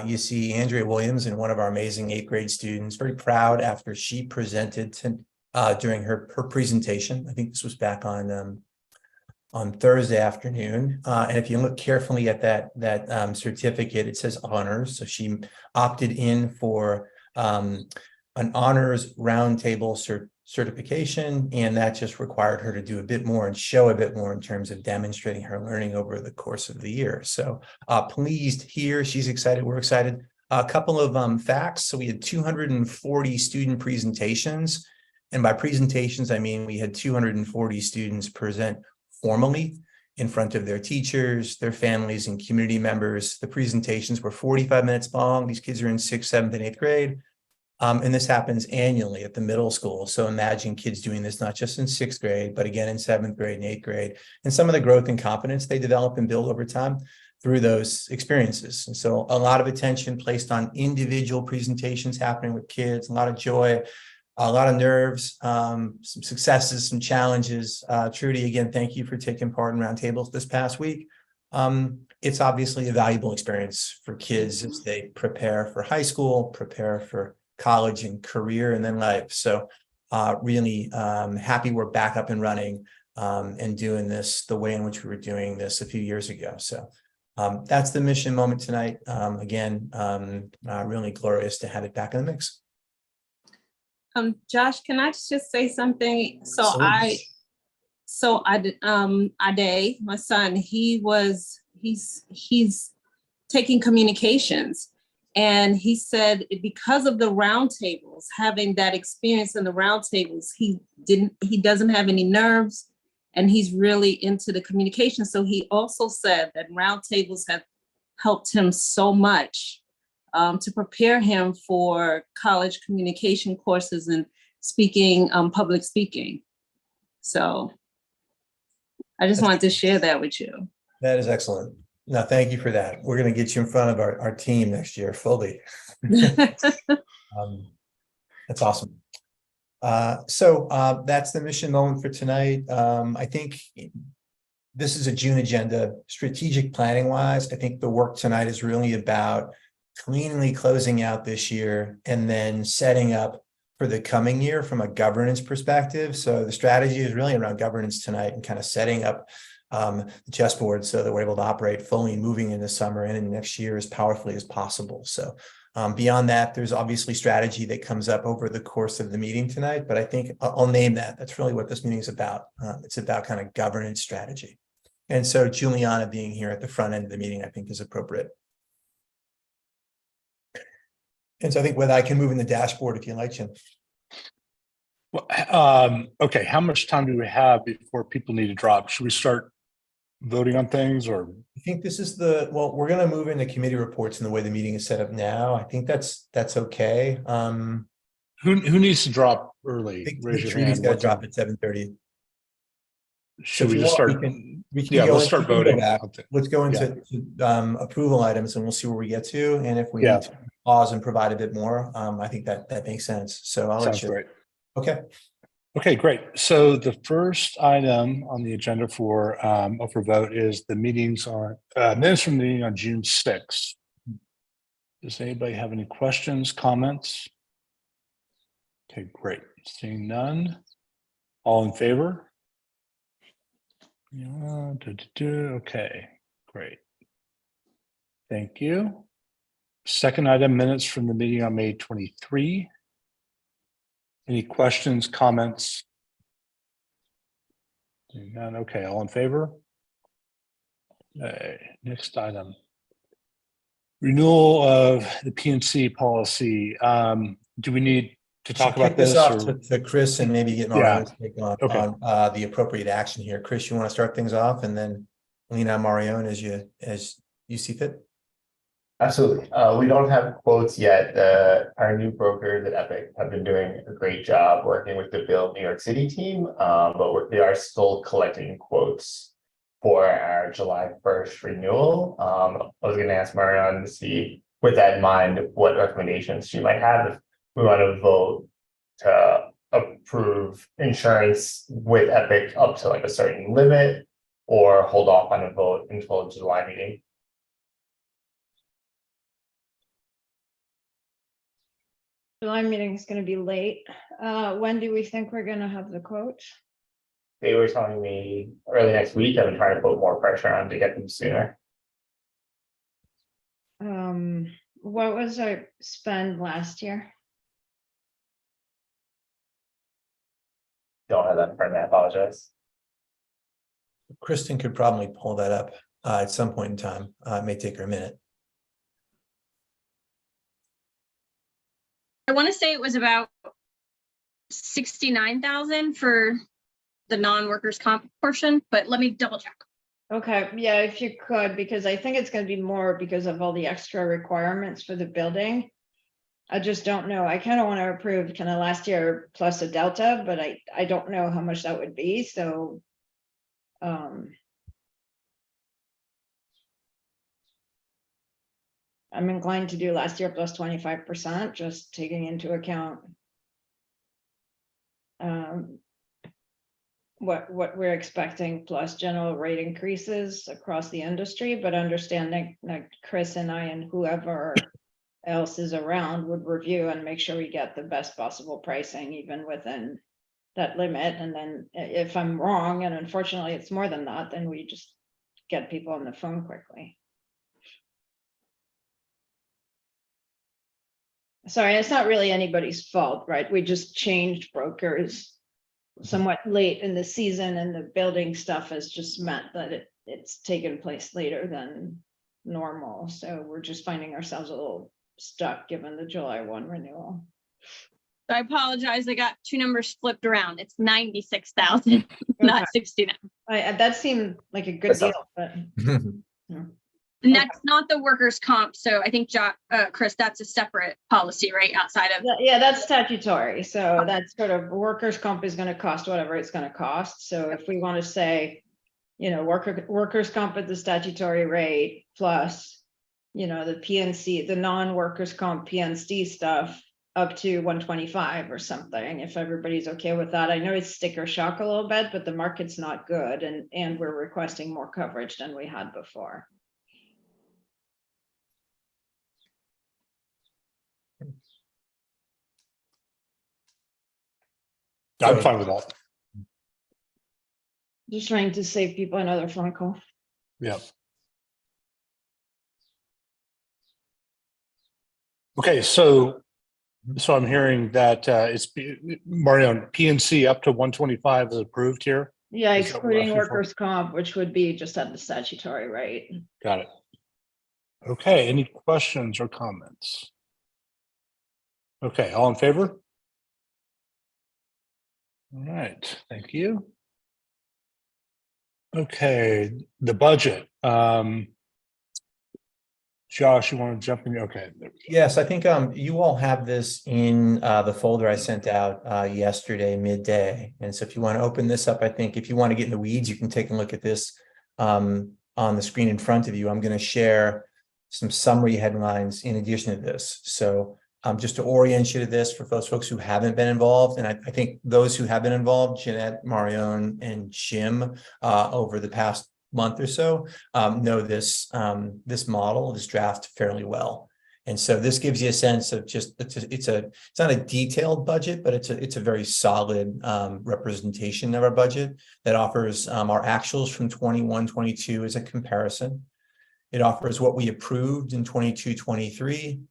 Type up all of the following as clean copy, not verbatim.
You see Andrea Williams and one of our amazing 8th grade students, very proud after she presented during her presentation. I think this was back on Thursday afternoon. And if you look carefully at that certificate, it says honors. So she opted in for an honors roundtable certification, and that just required her to do a bit more and show a bit more in terms of demonstrating her learning over the course of the year. So pleased here. She's excited. We're excited. A couple of facts. So we had 240 student presentations. And by presentations, I mean we had 240 students present formally in front of their teachers, their families, and community members. The presentations were 45 minutes long. These kids are in 6th, 7th, and 8th grade. And this happens annually at the middle school. So imagine kids doing this not just in 6th grade, but again in 7th grade and 8th grade, and some of the growth and confidence they develop and build over time through those experiences. And so a lot of attention placed on individual presentations happening with kids, a lot of joy, a lot of nerves, some successes, some challenges. Trudy, again, thank you for taking part in roundtables this past week. It's obviously a valuable experience for kids as they prepare for high school, prepare for college and career, and then life. So really happy we're back up and running and doing this the way in which we were doing this a few years ago. So that's the mission moment tonight. Again, really glorious to have it back in the mix. Josh, can I just say something? So Ade, my son, he's taking communications. And he said because of the roundtables, having that experience in the roundtables, he doesn't have any nerves, and he's really into the communication. So he also said that roundtables have helped him so much to prepare him for college communication courses and speaking, public speaking. So I just wanted to share that with you. That is excellent. No, thank you for that. We're going to get you in front of our team next year fully. That's awesome. So that's the mission moment for tonight. I think this is a June agenda. Strategic planning wise, I think the work tonight is really about cleanly closing out this year and then setting up for the coming year from a governance perspective. So the strategy is really around governance tonight and kind of setting up the chessboard so that we're able to operate fully moving into summer and in next year as powerfully as possible. So beyond that, there's obviously strategy that comes up over the course of the meeting tonight, but I think I'll name that. That's really what this meeting is about. It's about kind of governance strategy. And so Juliana being here at the front end of the meeting, I think is appropriate. And so I think whether I can move in the dashboard if you like, Jim. Well, okay, how much time do we have before people need to drop? Should we start voting on things, or? I think this is well, we're going to move into committee reports in the way the meeting is set up now. I think that's okay. Who needs to drop early? Raise your hand. Got to drop at 7:30. Should we just start? Let's start voting. Let's go into approval items, and we'll see where we get to. And if we need to pause and provide a bit more, I think that makes sense. So I'll let you. Great. Okay. Okay, great. So the first item on the agenda for vote is the minutes from the meeting on June 6th. Does anybody have any questions, comments? Okay, great. Seeing none. All in favor? Yeah, okay, great. Thank you. Second item, minutes from the meeting on May 23. Any questions, comments? None. Okay, all in favor? Okay, next item. Renewal of the PNC policy. Do we need to talk about this? Off to Chris and maybe get Mario to take on the appropriate action here. Chris, you want to start things off, and then lean on Marion as you see fit? Absolutely. We don't have quotes yet. Our new brokers at Epic have been doing a great job working with the Build New York City team, but they are still collecting quotes for our July 1st renewal. I was going to ask Marion to see, with that in mind, what recommendations she might have if we want to vote to approve insurance with Epic up to like a certain limit, or hold off on a vote until the July meeting. July meeting is gonna be late. When do we think we're gonna have the quotes? They were telling me early next week. I've been trying to put more pressure on to get them sooner. What was our spend last year? Don't have that in front of me, I apologize. Kristen could probably pull that up at some point in time. It may take her a minute. I want to say it was about 69,000 for the non-workers comp portion, but let me double check. Okay, yeah, if you could, because I think it's gonna be more because of all the extra requirements for the building. I just don't know. I kind of want to approve kind of last year plus a delta, but I don't know how much that would be, so. I'm inclined to do last year plus 25%, just taking into account. What we're expecting plus general rate increases across the industry, but understanding that Chris and I and whoever else is around would review and make sure we get the best possible pricing even within that limit. And then if I'm wrong, and unfortunately it's more than that, then we just get people on the phone quickly. Sorry, it's not really anybody's fault, right? We just changed brokers somewhat late in the season, and the building stuff has just meant that it's taken place later than normal. So we're just finding ourselves a little stuck given the July 1 renewal. So I apologize. I got two numbers flipped around. It's 96,000, not 69. That seemed like a good That's deal, but And that's not the workers comp. So I think Chris, that's a separate policy, right? Outside of. yeah, that's statutory. So that's sort of workers' comp is going to cost whatever it's going to cost. So if we want to say, workers' comp at the statutory rate plus, the PNC, the non-workers' comp PNC stuff up to 125 or something, if everybody's okay with that. I know it's sticker shock a little bit, but the market's not good, and we're requesting more coverage than we had before. I'm fine with that. Just trying to save people another phone call. Yeah. Okay, so I'm hearing that it's Marion, PNC up to 125 is approved here. Yeah, Is that what we're excluding asking for? workers' comp, which would be just at the statutory rate. Got it. Okay, any questions or comments? Okay, all in favor? All right, thank you. Okay, the budget. Josh, you want to jump in? Okay. Yes, I think you all have this in the folder I sent out yesterday midday. And so if you want to open this up, I think if you want to get in the weeds, you can take a look at this on the screen in front of you. I'm going to share some summary headlines in addition to this. So just to orient you to this for those folks who haven't been involved, and I think those who have been involved, Jeanette, Marion, and Jim, over the past month or so, know this model, this draft fairly well. And so this gives you a sense of just it's not a detailed budget, but it's a very solid representation of our budget that offers our actuals from 21-22 as a comparison. It offers what we approved in 22-23,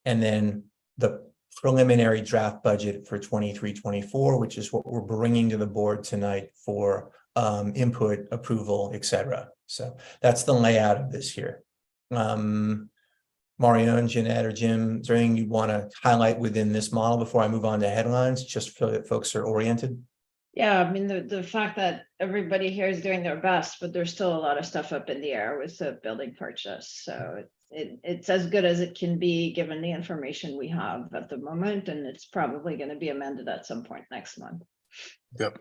and then the preliminary draft budget for 23-24, which is what we're bringing to the board tonight for input, approval, etc. So that's the layout of this here. Marion, Jeanette, or Jim, is there anything you want to highlight within this model before I move on to headlines, just so that folks are oriented? Yeah, I mean, the fact that everybody here is doing their best, but there's still a lot of stuff up in the air with the building purchase. So it's as good as it can be given the information we have at the moment, and it's probably going to be amended at some point next month. Yep.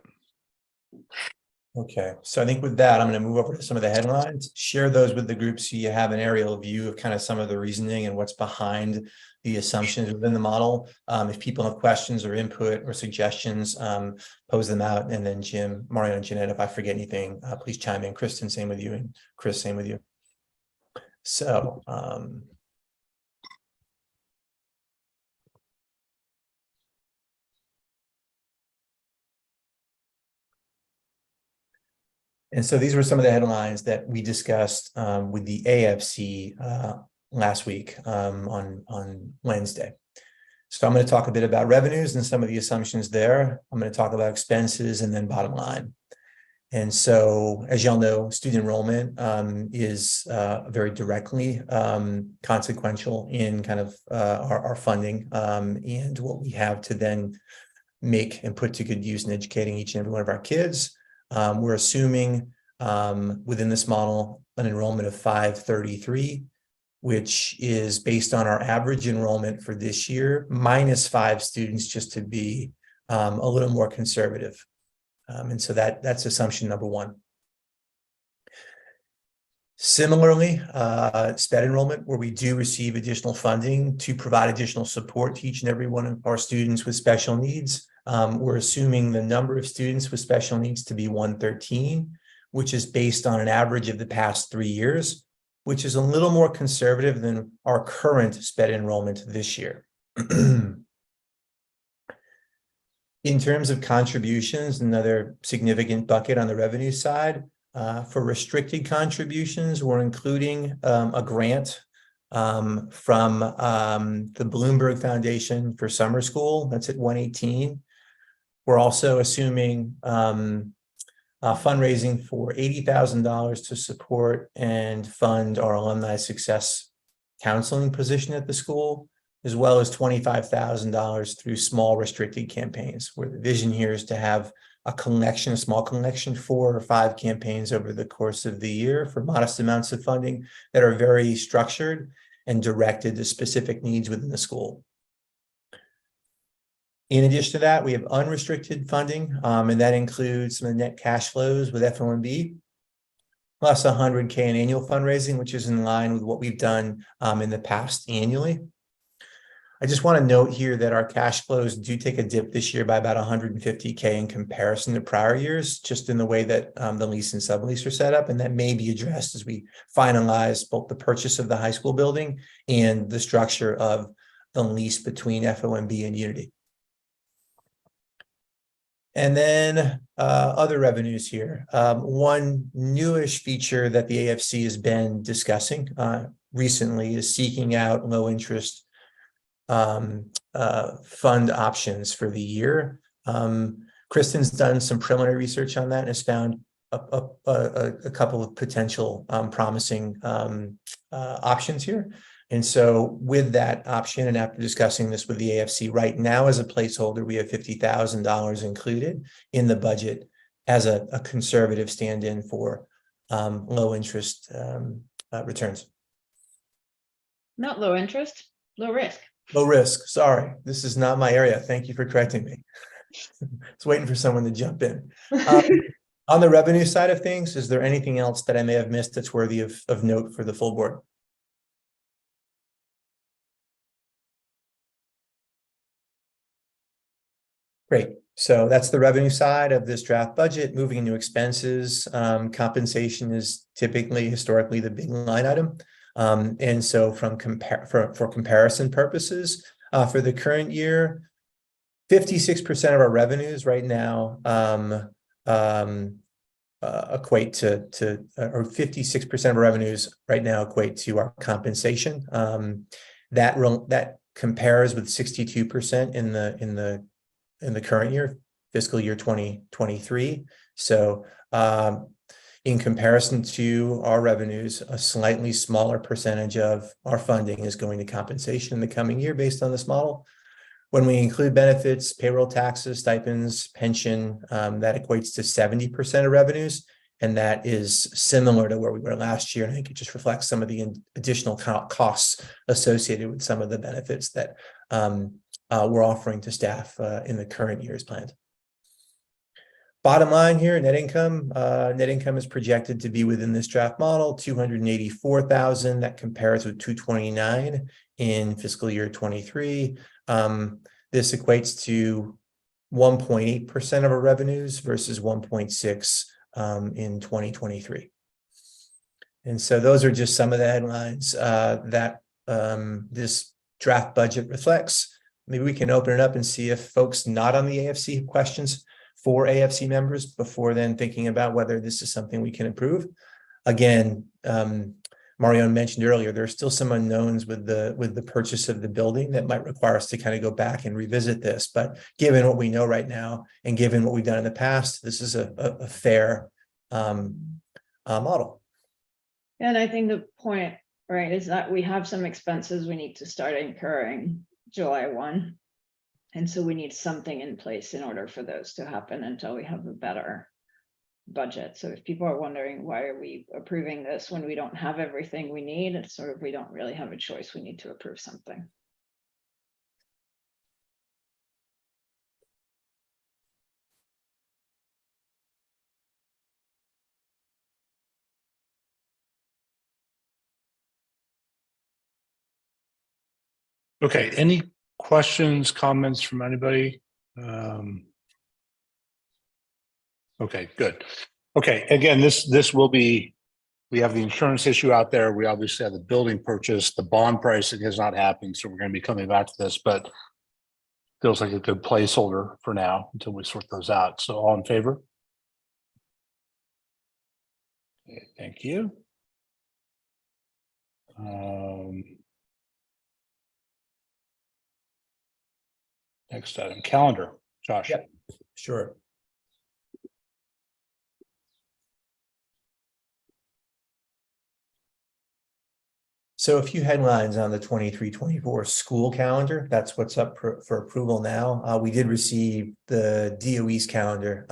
Okay, so I think with that, I'm going to move over to some of the headlines, share those with the group so you have an aerial view of kind of some of the reasoning and what's behind the assumptions within the model. If people have questions or input or suggestions, pose them out. And then Jim, Mario, and Jeanette, if I forget anything, please chime in. Kristen, same with you. And Chris, same with you. So And so these were some of the headlines that we discussed with the AFC last week on Wednesday. So I'm going to talk a bit about revenues and some of the assumptions there. I'm going to talk about expenses and then bottom line. And so, as y'all know, student enrollment is very directly consequential in kind of our funding and what we have to then make and put to good use in educating each and every one of our kids. We're assuming within this model an enrollment of 533, which is based on our average enrollment for this year, minus 5 students, just to be a little more conservative. And so that's assumption number one. Similarly, SPED enrollment, where we do receive additional funding to provide additional support to each and every one of our students with special needs. We're assuming the number of students with special needs to be 113, which is based on an average of the past 3 years, which is a little more conservative than our current SPED enrollment this year. In terms of contributions, another significant bucket on the revenue side, for restricted contributions, we're including a grant from the Bloomberg Foundation for Summer School. That's at 118. We're also assuming fundraising for $80,000 to support and fund our alumni success counseling position at the school, as well as $25,000 through small restricted campaigns, where the vision here is to have a small collection, 4 or 5 campaigns over the course of the year for modest amounts of funding that are very structured and directed to specific needs within the school. In addition to that, we have unrestricted funding, and that includes some of the net cash flows with FOMB, plus $100K in annual fundraising, which is in line with what we've done in the past annually. I just want to note here that our cash flows do take a dip this year by about $150K in comparison to prior years, just in the way that the lease and sublease are set up, and that may be addressed as we finalize both the purchase of the high school building and the structure of the lease between FOMB and Unity. And then other revenues here. One newish feature that the AFC has been discussing recently is seeking out low interest fund options for the year. Kristen's done some preliminary research on that and has found a couple of potential promising options here. And so with that option, and after discussing this with the AFC, right now as a placeholder, we have $50,000 included in the budget as a conservative stand-in for low interest returns. Not low interest, low risk. Low risk, sorry. This is not my area. Thank you for correcting me. It's waiting for someone to jump in. On the revenue side of things, is there anything else that I may have missed that's worthy of note for the full board? Great. So that's the revenue side of this draft budget. Moving into expenses, compensation is typically historically the big line item. And so for comparison purposes, for the current year, 56% of our revenues right now equate to or 56% of our revenues right now equate to our compensation. That compares with 62% in the current year, fiscal year 2023. So in comparison to our revenues, a slightly smaller percentage of our funding is going to compensation in the coming year based on this model. When we include benefits, payroll taxes, stipends, pension, that equates to 70% of revenues. And that is similar to where we were last year. And I think it just reflects some of the additional costs associated with some of the benefits that we're offering to staff in the current year's plan. Bottom line here, net income is projected to be within this draft model, $284,000. That compares with $229,000 in fiscal year 23. This equates to 1.8% of our revenues versus 1.6% in 2023. And so those are just some of the headlines that this draft budget reflects. Maybe we can open it up and see if folks not on the AFC have questions for AFC members before then thinking about whether this is something we can approve. Again, Marion mentioned earlier, there are still some unknowns with the purchase of the building that might require us to kind of go back and revisit this. But given what we know right now and given what we've done in the past, this is a fair model. And I think the point, right, is that we have some expenses we need to start incurring July 1. And so we need something in place in order for those to happen until we have a better budget. So if people are wondering, why are we approving this when we don't have everything we need, it's sort of, we don't really have a choice. We need to approve something. Okay, any questions, comments from anybody? Okay, good. Okay, again, this will be, we have the insurance issue out there. We obviously have the building purchase, the bond pricing has not happened, so we're going to be coming back to this, but feels like a good placeholder for now until we sort those out. So all in favor? Okay, thank you. Next item, calendar. Josh. Yep. Sure. So a few headlines on the 23-24 school calendar. That's what's up for approval now. We did receive the DOE's calendar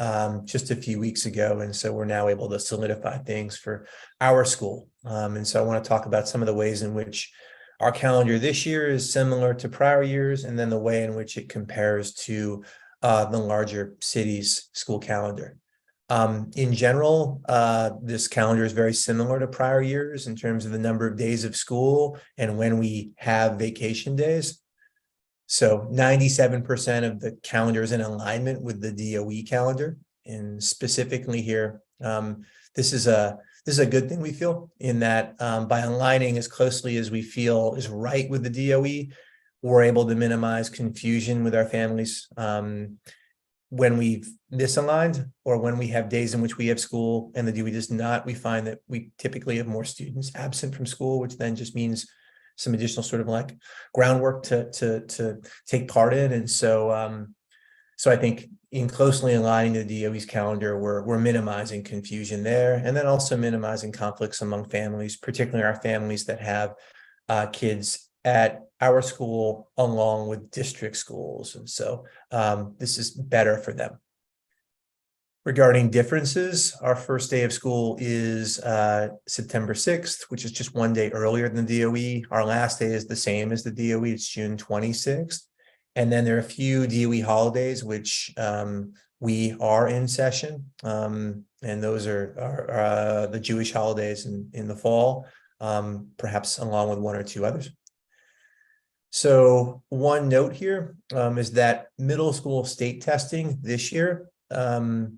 just a few weeks ago, and so we're now able to solidify things for our school. And so I want to talk about some of the ways in which our calendar this year is similar to prior years, and then the way in which it compares to the larger cities' school calendar. In general, this calendar is very similar to prior years in terms of the number of days of school and when we have vacation days. So 97% of the calendar is in alignment with the DOE calendar. And specifically here, this is a good thing, we feel, in that by aligning as closely as we feel is right with the DOE, we're able to minimize confusion with our families. When we've misaligned or when we have days in which we have school and the DOE does not, we find that we typically have more students absent from school, which then just means some additional sort of like groundwork to take part in. And so, so I think in closely aligning the DOE's calendar, we're minimizing confusion there, and then also minimizing conflicts among families, particularly our families that have kids at our school along with district schools. And so this is better for them. Regarding differences, our first day of school is September 6th, which is just one day earlier than the DOE. Our last day is the same as the DOE, it's June 26th. And then there are a few DOE holidays, which we are in session. And those are the Jewish holidays in the fall, perhaps along with one or two others. So one note here is that middle school state testing this year, the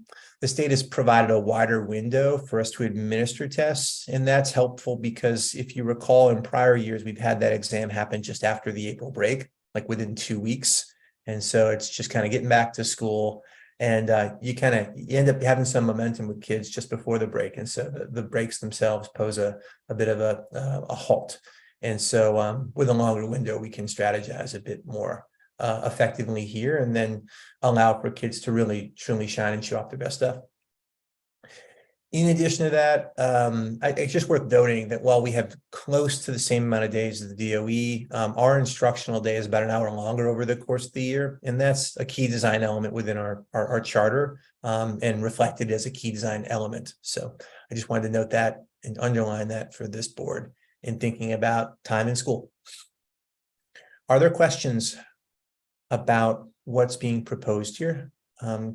state has provided a wider window for us to administer tests. And that's helpful because if you recall, in prior years, we've had that exam happen just after the April break, like within 2 weeks. And so it's just kind of getting back to school. And you end up having some momentum with kids just before the break. And so the breaks themselves pose a bit of a halt. And so with a longer window, we can strategize a bit more effectively here and then allow for kids to really truly shine and show off their best stuff. In addition to that, it's just worth noting that while we have close to the same amount of days as the DOE, our instructional day is about an hour longer over the course of the year. And that's a key design element within our charter and reflected as a key design element. So I just wanted to note that and underline that for this board in thinking about time in school. Are there questions about what's being proposed here?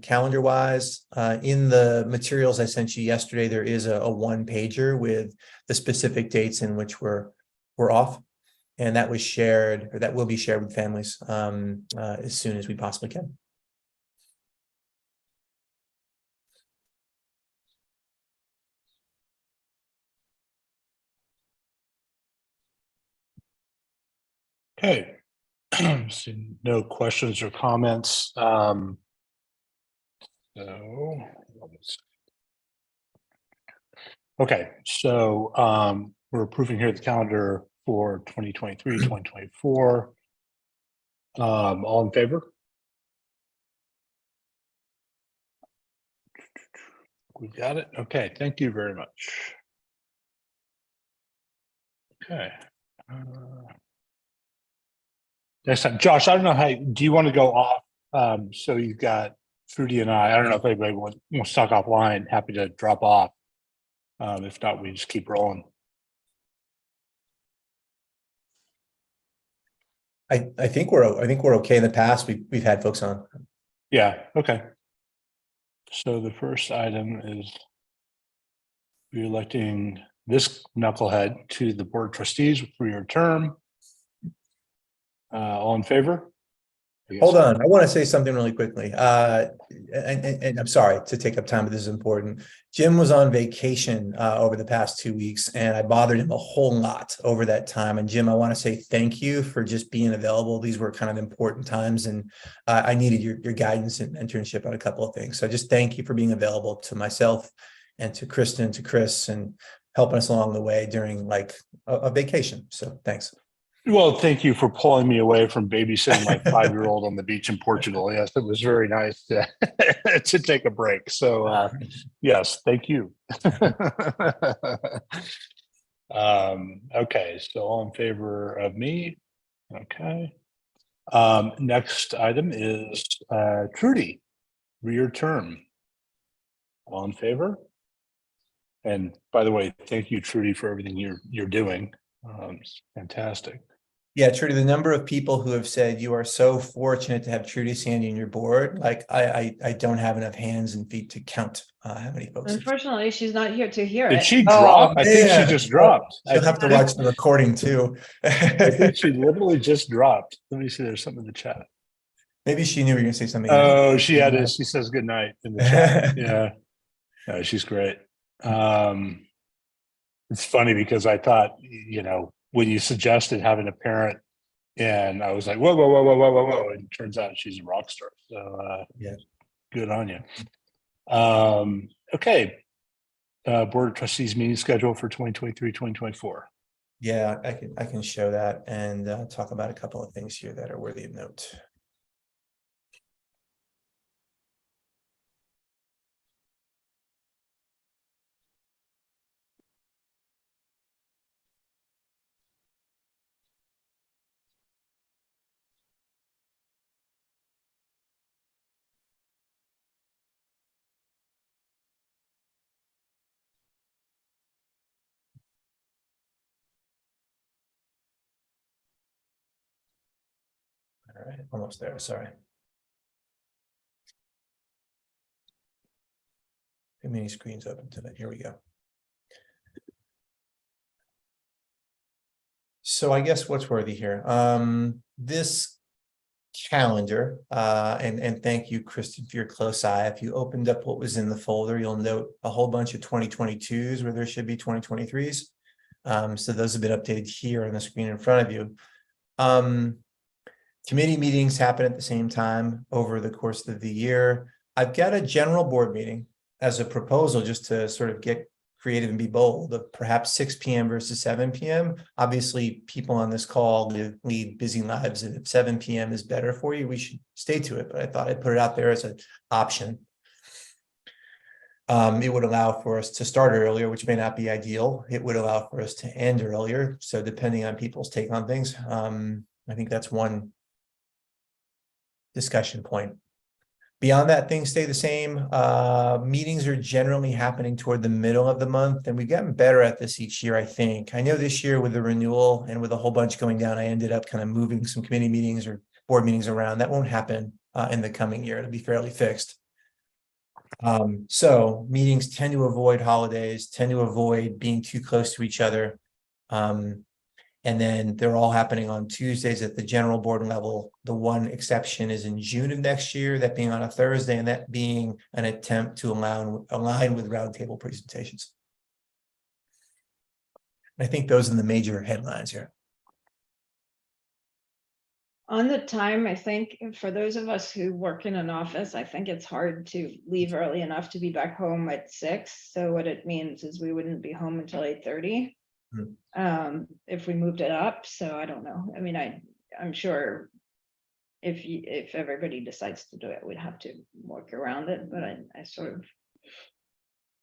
Calendar wise, in the materials I sent you yesterday, there is a one-pager with the specific dates in which we're off. And that was shared, or that will be shared with families as soon as we possibly can. Okay. So no questions or comments. So. Okay, so we're approving here the calendar for 2023, 2024. All in favor? We got it. Okay, thank you very much. Okay. Next time, Josh, I don't know how, do you want to go off? So you've got Trudy and I don't know if anybody wants to talk offline, happy to drop off. If not, we just keep rolling. I think we're okay. In the past, we've had folks on. Yeah, okay. So the first item is re-electing this knucklehead to the Board of Trustees for your term. All in favor? Hold on, I want to say something really quickly. And I'm sorry to take up time, but this is important. Jim was on vacation over the past 2 weeks, and I bothered him a whole lot over that time. And Jim, I want to say thank you for just being available. These were kind of important times, and I needed your guidance and mentorship on a couple of things. So just thank you for being available to myself and to Kristen, to Chris, and helping us along the way during like a vacation. So thanks. Well, thank you for pulling me away from babysitting my 5-year-old on the beach in Portugal. Yes, it was very nice to, to take a break. So yes, thank you. Okay, so all in favor of me? Okay. Next item is Trudy, your term. All in favor? And by the way, thank you, Trudy, for everything you're doing. It's fantastic. Yeah, Trudy, the number of people who have said you are so fortunate to have Trudy Sandy on your board, like I don't have enough hands and feet to count how many folks. Unfortunately, she's not here to hear Did it. she drop? I think she man. just dropped. She'll have to watch the recording too. I think she literally just dropped. Let me see, there's something in the chat. Maybe she knew you were going to say something. Oh, she had it. She says good night in the chat. Yeah. No, she's great. It's funny because I thought, you know, when you suggested having a parent, and I was like, whoa, whoa, whoa, whoa, whoa, whoa, whoa. And it turns out she's a rock star. So Yeah, good on you. Okay. Board of Trustees meeting schedule for 2023, 2024. yeah, I can show that and talk about a couple of things here that are worthy of note. All right, almost there. Sorry. Too many screens open today. Here we go. So I guess what's worthy here? This calendar, and thank you, Kristen, for your close eye. If you opened up what was in the folder, you'll note a whole bunch of 2022s where there should be 2023s. So those have been updated here on the screen in front of you. Committee meetings happen at the same time over the course of the year. I've got a general board meeting as a proposal just to sort of get creative and be bold, of perhaps 6 p.m. versus 7 p.m. Obviously, people on this call lead busy lives, and if 7 p.m. is better for you, we should stay to it. But I thought I'd put it out there as an option. It would allow for us to start earlier, which may not be ideal. It would allow for us to end earlier. So depending on people's take on things, I think that's one discussion point. Beyond that, things stay the same. Meetings are generally happening toward the middle of the month, and we've gotten better at this each year, I think. I know this year with the renewal and with a whole bunch going down, I ended up kind of moving some committee meetings or board meetings around. That won't happen in the coming year. It'll be fairly fixed. So meetings tend to avoid holidays, tend to avoid being too close to each other. And then they're all happening on Tuesdays at the general board level. The one exception is in June of next year, that being on a Thursday, and that being an attempt to align with roundtable presentations. I think those are the major headlines here. On the time, I think for those of us who work in an office, I think it's hard to leave early enough to be back home at 6. So what it means is we wouldn't be home until 8:30. If we moved it up. So I don't know. I mean, I'm sure if everybody decides to do it, we'd have to work around it. But I sort of,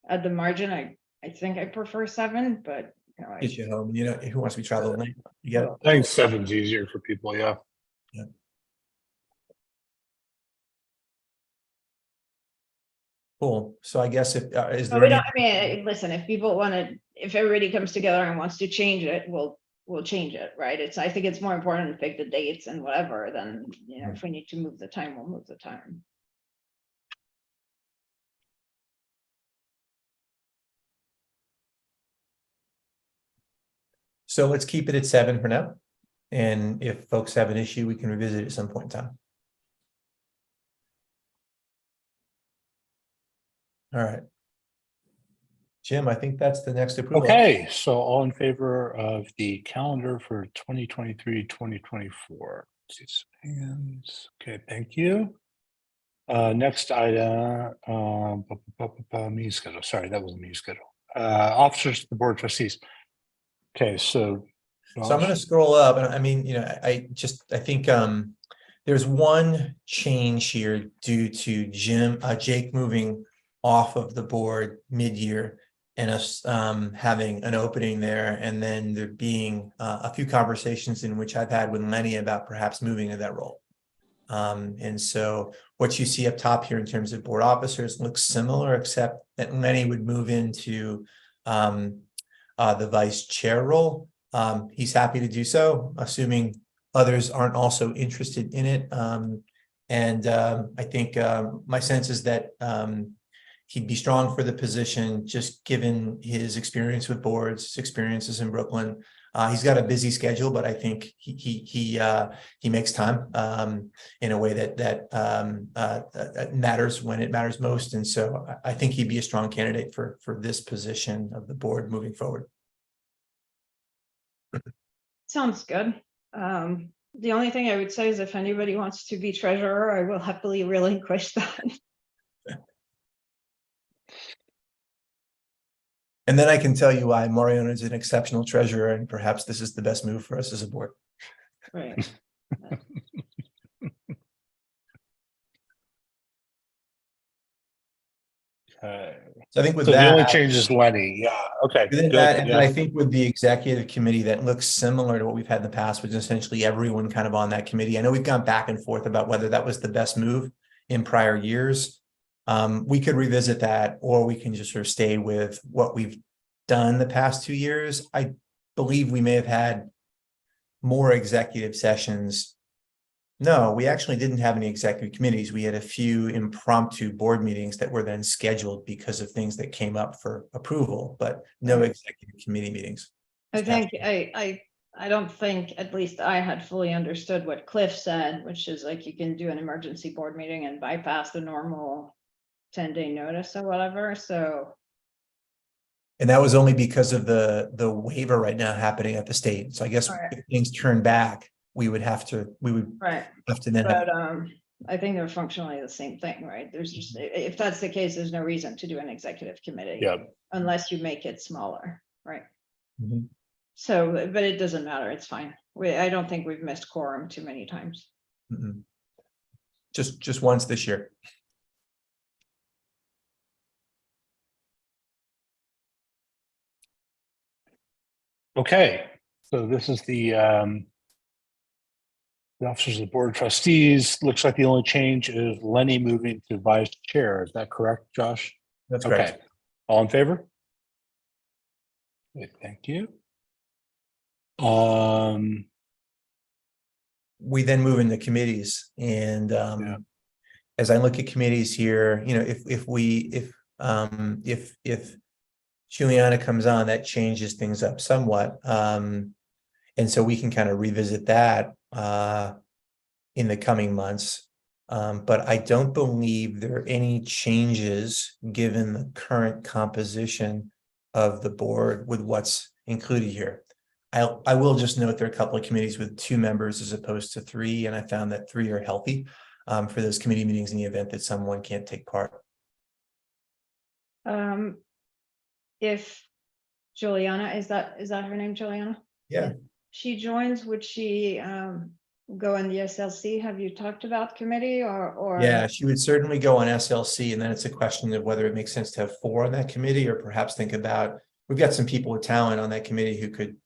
at the margin, I think I prefer 7, but you know, Get you home, you know, who wants to be traveling late? You get it. I think 7's easier for people, yeah. Cool. So I guess if, is So there we any, don't, I mean, listen, if people want to, if everybody comes together and wants to change it, we'll change it, right? I think it's more important to pick the dates and whatever than, you know, if we need to move the time, we'll move the time. so let's keep it at 7 for now. And if folks have an issue, we can revisit it at some point in time. All right. Jim, I think that's the next approval. Okay, so all in favor of the calendar for 2023-2024? See some hands. Okay, thank you. Next item, meeting schedule. Sorry, that wasn't meeting schedule. Officers of the Board of Trustees. Okay, so. So I'm going to scroll up, and I mean, you know, I think there's one change here due to Jake moving off of the board mid-year and us having an opening there, and then there being a few conversations in which I've had with Lenny about perhaps moving to that role. And so what you see up top here in terms of board officers looks similar, except that Lenny would move into the vice chair role. He's happy to do so, assuming others aren't also interested in it. I think my sense is that he'd be strong for the position, just given his experience with boards, his experiences in Brooklyn. He's got a busy schedule, but I think he makes time in a way that matters when it matters most. And so I think he'd be a strong candidate for this position of the board moving forward. Sounds good. The only thing I would say is if anybody wants to be treasurer, I will happily relinquish that. And then I can tell you why Mariana is an exceptional treasurer, and perhaps this is the best move for us as a board. Right. So I think with So that, the only change is Lenny. Yeah. Okay. within Good, that, and yeah. I think with the executive committee, that looks similar to what we've had in the past, which is essentially everyone kind of on that committee. I know we've gone back and forth about whether that was the best move in prior years. We could revisit that, or we can just sort of stay with what we've done the past 2 years. I believe we may have had more executive sessions. No, we actually didn't have any executive committees. We had a few impromptu board meetings that were then scheduled because of things that came up for approval, but no executive committee meetings. I think I don't think, at least I had fully understood what Cliff said, which is like you can do an emergency board meeting and bypass the normal 10-day notice or whatever. So. And that was only because of the waiver right now happening at the state. So I guess if things turn back, we would have to then. But I think they're functionally the same thing, right? There's just, if that's the case, there's no reason to do an executive committee. Yeah. Unless you make it smaller, right? Mm-hmm. So, but it doesn't matter. It's fine. I don't think we've missed quorum too many times. Mm-hmm. Just once this year. Okay, so this is the officers of the Board of Trustees. Looks like the only change is Lenny moving to vice chair. Is that correct, Josh? That's Okay. correct. All in favor? Good, thank you. We then move into committees, and as I look at committees here, you know, if Juliana comes on, that changes things up somewhat, and so we can kind of revisit that in the coming months. But I don't believe there are any changes given the current composition of the board with what's included here. I will just note there are a couple of committees with 2 members as opposed to 3, and I found that 3 are healthy for those committee meetings in the event that someone can't take part. If Juliana, is that her name, Juliana? Yeah. She joins, would she go in the SLC? Have you talked about committee or? Yeah, she would certainly go on SLC, and then it's a question of whether it makes sense to have 4 on that committee, or perhaps think about, we've got some people with talent on that committee who could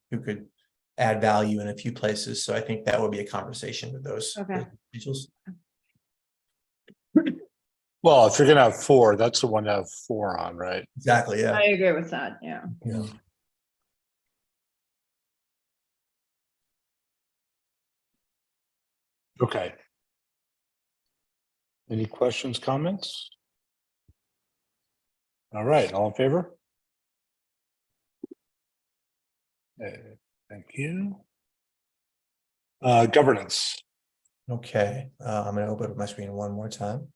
add value in a few places. So I think that would be a conversation with those Okay. individuals. Well, if you're gonna have 4, that's the one to have 4 on, right? Exactly, yeah. I agree with that, yeah. Yeah. Okay. Any questions, comments? All right, all in favor? Thank you. Governance. Okay, I'm gonna open up my screen one more time.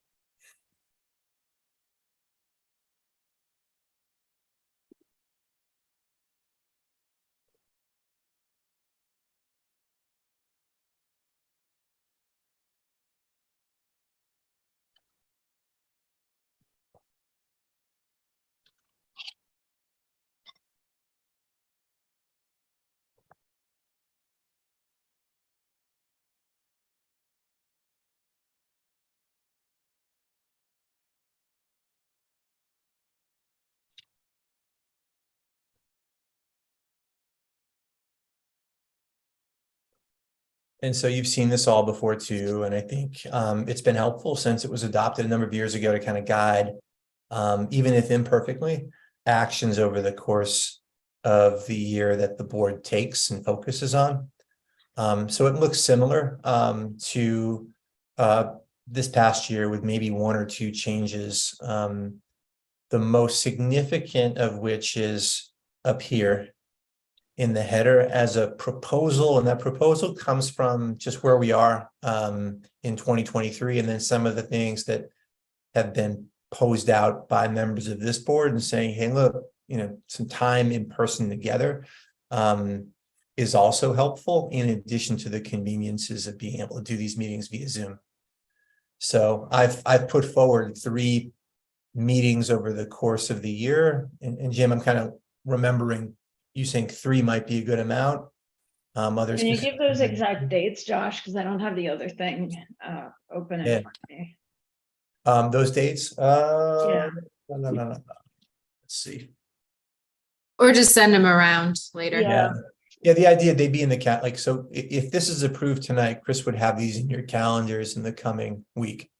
And so you've seen this all before too, and I think it's been helpful since it was adopted a number of years ago to kind of guide, even if imperfectly, actions over the course of the year that the board takes and focuses on. So it looks similar to this past year, with maybe 1 or 2 changes. The most significant of which is up here in the header as a proposal, and that proposal comes from just where we are in 2023, and then some of the things that have been posed out by members of this board and saying, hey, look, some time in person together is also helpful, in addition to the conveniences of being able to do these meetings via Zoom. So I've put forward 3 meetings over the course of the year, and Jim, I'm kind of remembering you saying 3 might be a good amount. Others. Can you give those exact dates, Josh? Because I don't have the other thing open in Yeah. front of me. Those dates? Yeah. No. Let's see. Or just send them around later. Yeah. Yeah, the idea they'd be in the so if this is approved tonight, Chris would have these in your calendars in the coming week.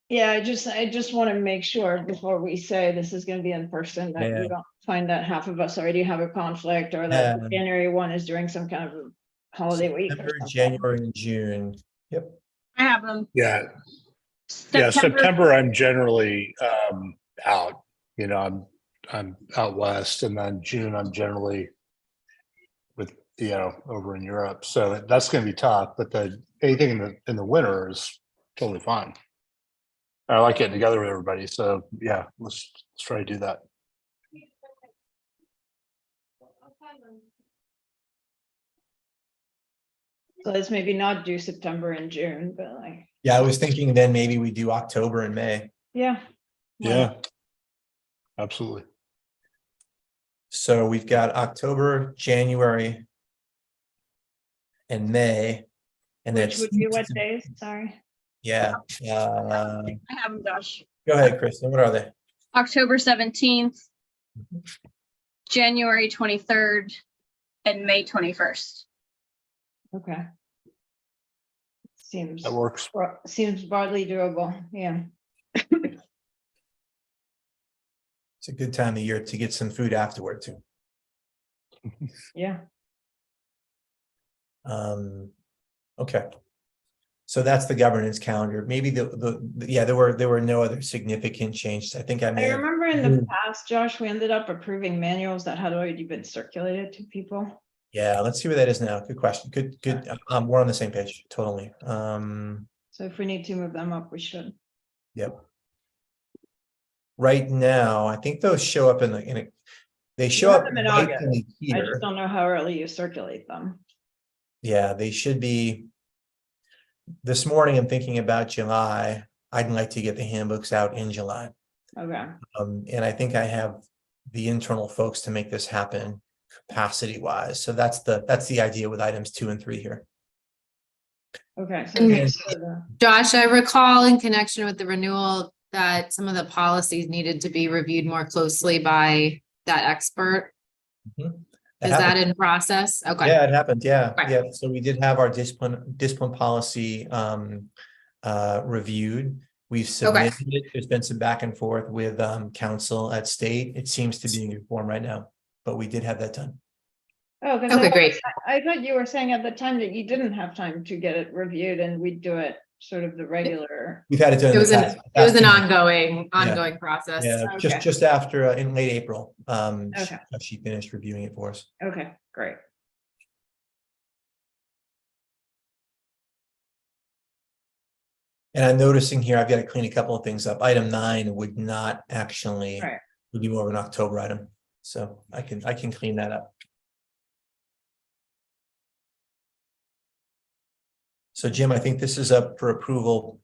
Yeah, I just want to make sure before we say this is going to be in person that Yeah. we don't find that half of us already have a conflict, or that Yeah. January 1 is during some kind of a holiday week. Or September, something. January, and June. Yep. I have them. Yeah, September I'm generally out. I'm out west, and then June I'm generally with over in Europe. So that's going to be tough. But anything in the winter is totally fine. I like getting together with everybody. So yeah, let's try to do that. So let's maybe not do September and June, but like. Yeah, I was thinking then maybe we do October and May. Yeah. Yeah, absolutely. So we've got October, January, and May, and then Which would be what days? Sorry. yeah. I have them, Josh. Go ahead, Kristen. What are they? October 17th, January 23rd, and May 21st. Okay. Seems That works. broadly doable. Yeah. It's a good time of year to get some food afterward too. Yeah. Okay. So that's the governance calendar. Maybe there were no other significant changes. I think I may I have. remember in the past, Josh, we ended up approving manuals that had already been circulated to people. Yeah, let's see where that is now. Good question. Good. We're on the same page. Totally. So if we need to move them up, we should. Yep. Right now, I think those show up in They You show have up them in rightfully August. I here. just don't know how early you circulate them. Yeah, they should be. This morning, I'm thinking about July. I'd like to get the handbooks out in July. Okay, And I think I have the internal folks to make this happen capacity wise. So that's the idea with items 2 and 3 here. okay. So And- thanks for the- Josh, I recall in connection with the renewal that some of the policies needed to be reviewed more closely by that expert. It Is happened. that in process? Okay. Yeah, it happened. Yeah, Right. yeah. So we did have our discipline policy reviewed. We've submitted it. There's been some back and forth with council at state. It seems to be in good form right now, but we did have that done. Oh, because Okay, great. I thought you were saying at the time that you didn't have time to get it reviewed and we'd do it sort of the regular. We've had it done. It in was the an, past. it was an Past- ongoing process. Yeah, Okay. just after in late April, Okay. she finished reviewing it for us. Okay, great. And I'm noticing here, I've got to clean a couple of things up. Item 9 would not actually, Right. would be more of an October item. So I can clean that up. So Jim, I think this is up for approval,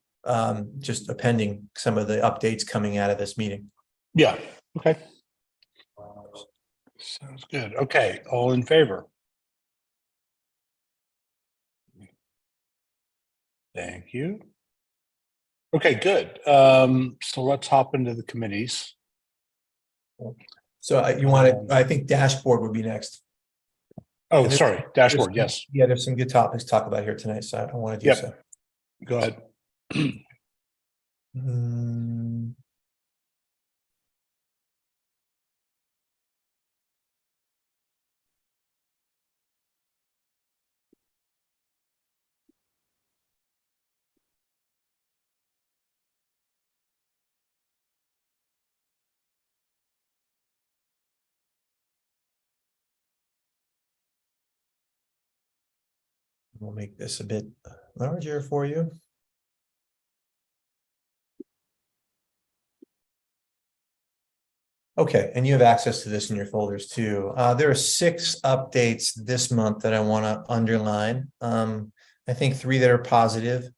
just appending some of the updates coming out of this meeting. Yeah, okay. Sounds good. Okay, all in favor? Thank you. Okay, good. So let's hop into the committees. So you want to, I think dashboard would be next. Oh, And sorry, dashboard, yes, Yeah, there's some good topics to talk about here tonight, so I want to do Yep. so. go ahead. Hmm. We'll make this a bit larger for you. Okay, and you have access to this in your folders too. There are 6 updates this month that I want to underline. I think 3 that are positive,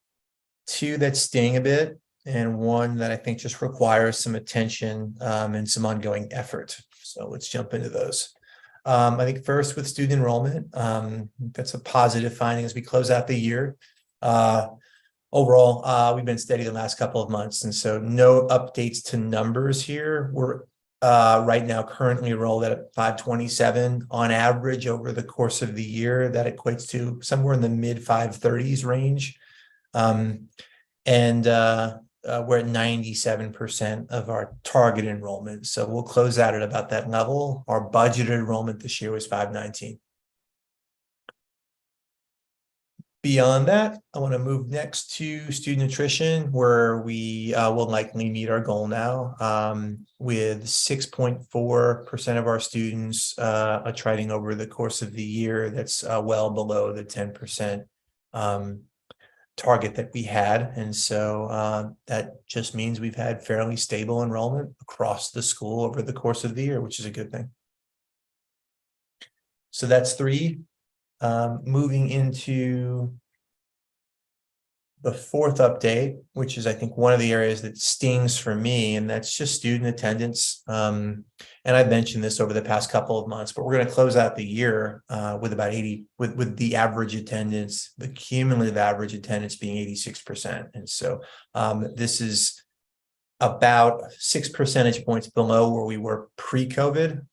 2 that sting a bit, and 1 that I think just requires some attention and some ongoing effort. So let's jump into those. I think first with student enrollment, that's a positive finding as we close out the year. Overall, we've been steady the last couple of months, and so no updates to numbers here. We're right now currently enrolled at 527 on average over the course of the year. That equates to somewhere in the mid 530s range. We're at 97% of our target enrollment. So we'll close out at about that level. Our budgeted enrollment this year was 519. Beyond that, I want to move next to student nutrition, where we will likely meet our goal now, with 6.4% of our students attriting over the course of the year. That's well below the 10% target that we had. And so that just means we've had fairly stable enrollment across the school over the course of the year, which is a good thing. So that's 3. Moving into the 4th update, which is, I think, one of the areas that stings for me, and that's just student attendance. And I've mentioned this over the past couple of months, but we're going to close out the year with about 80, with the average attendance, the cumulative average attendance being 86%. And so this is about 6 percentage points below where we were pre-COVID.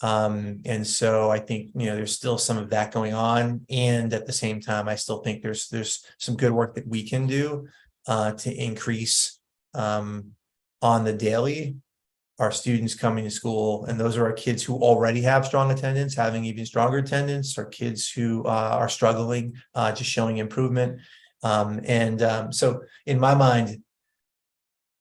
And so I think, there's still some of that going on. And at the same time, I still think there's some good work that we can do to increase on the daily our students coming to school. And those are our kids who already have strong attendance, having even stronger attendance, our kids who are struggling, just showing improvement. So in my mind,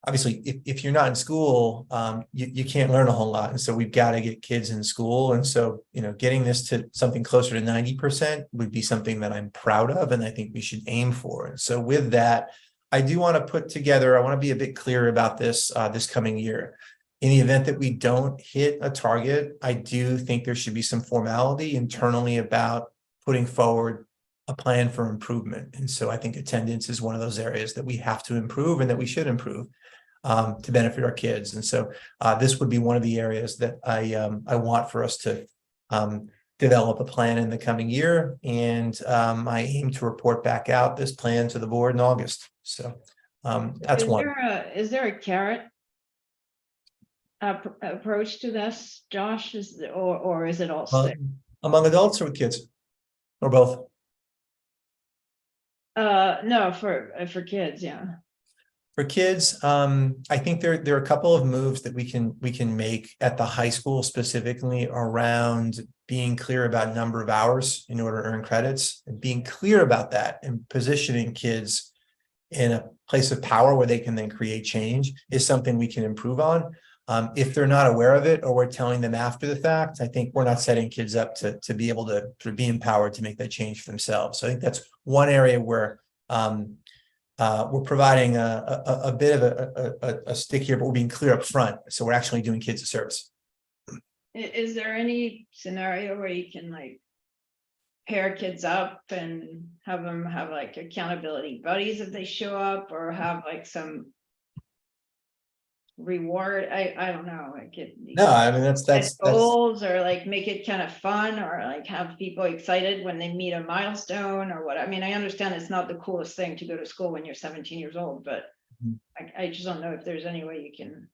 obviously, if you're not in school, you can't learn a whole lot. And so we've got to get kids in school. And so, getting this to something closer to 90% would be something that I'm proud of, and I think we should aim for. And so with that, I do want to I want to be a bit clear about this, this coming year. In the event that we don't hit a target, I do think there should be some formality internally about putting forward a plan for improvement. And so I think attendance is one of those areas that we have to improve and that we should improve to benefit our kids. And so this would be one of the areas that I want for us to develop a plan in the coming year. And I aim to report back out this plan to the board in August. So that's one. Is there a carrot approach to this, Josh, or is it all stick? Among adults or with kids? Or both? No, for kids, yeah. For kids, I think there are a couple of moves that we can make at the high school specifically around being clear about number of hours in order to earn credits, and being clear about that and positioning kids in a place of power where they can then create change is something we can improve on. If they're not aware of it or we're telling them after the fact, I think we're not setting kids up to be able to be empowered to make that change for themselves. So I think that's one area where we're providing a bit of a stick here, but we're being clear up front. So we're actually doing kids a service. Is there any scenario where you can like pair kids up and have them have like accountability buddies if they show up, or have like some reward? I don't know, like No, I mean that's goals, or like make it kind of fun, or like have people excited when they meet a milestone or what. I mean, I understand it's not the coolest thing to go to school when you're 17 years old, but I just don't know if there's any way you can.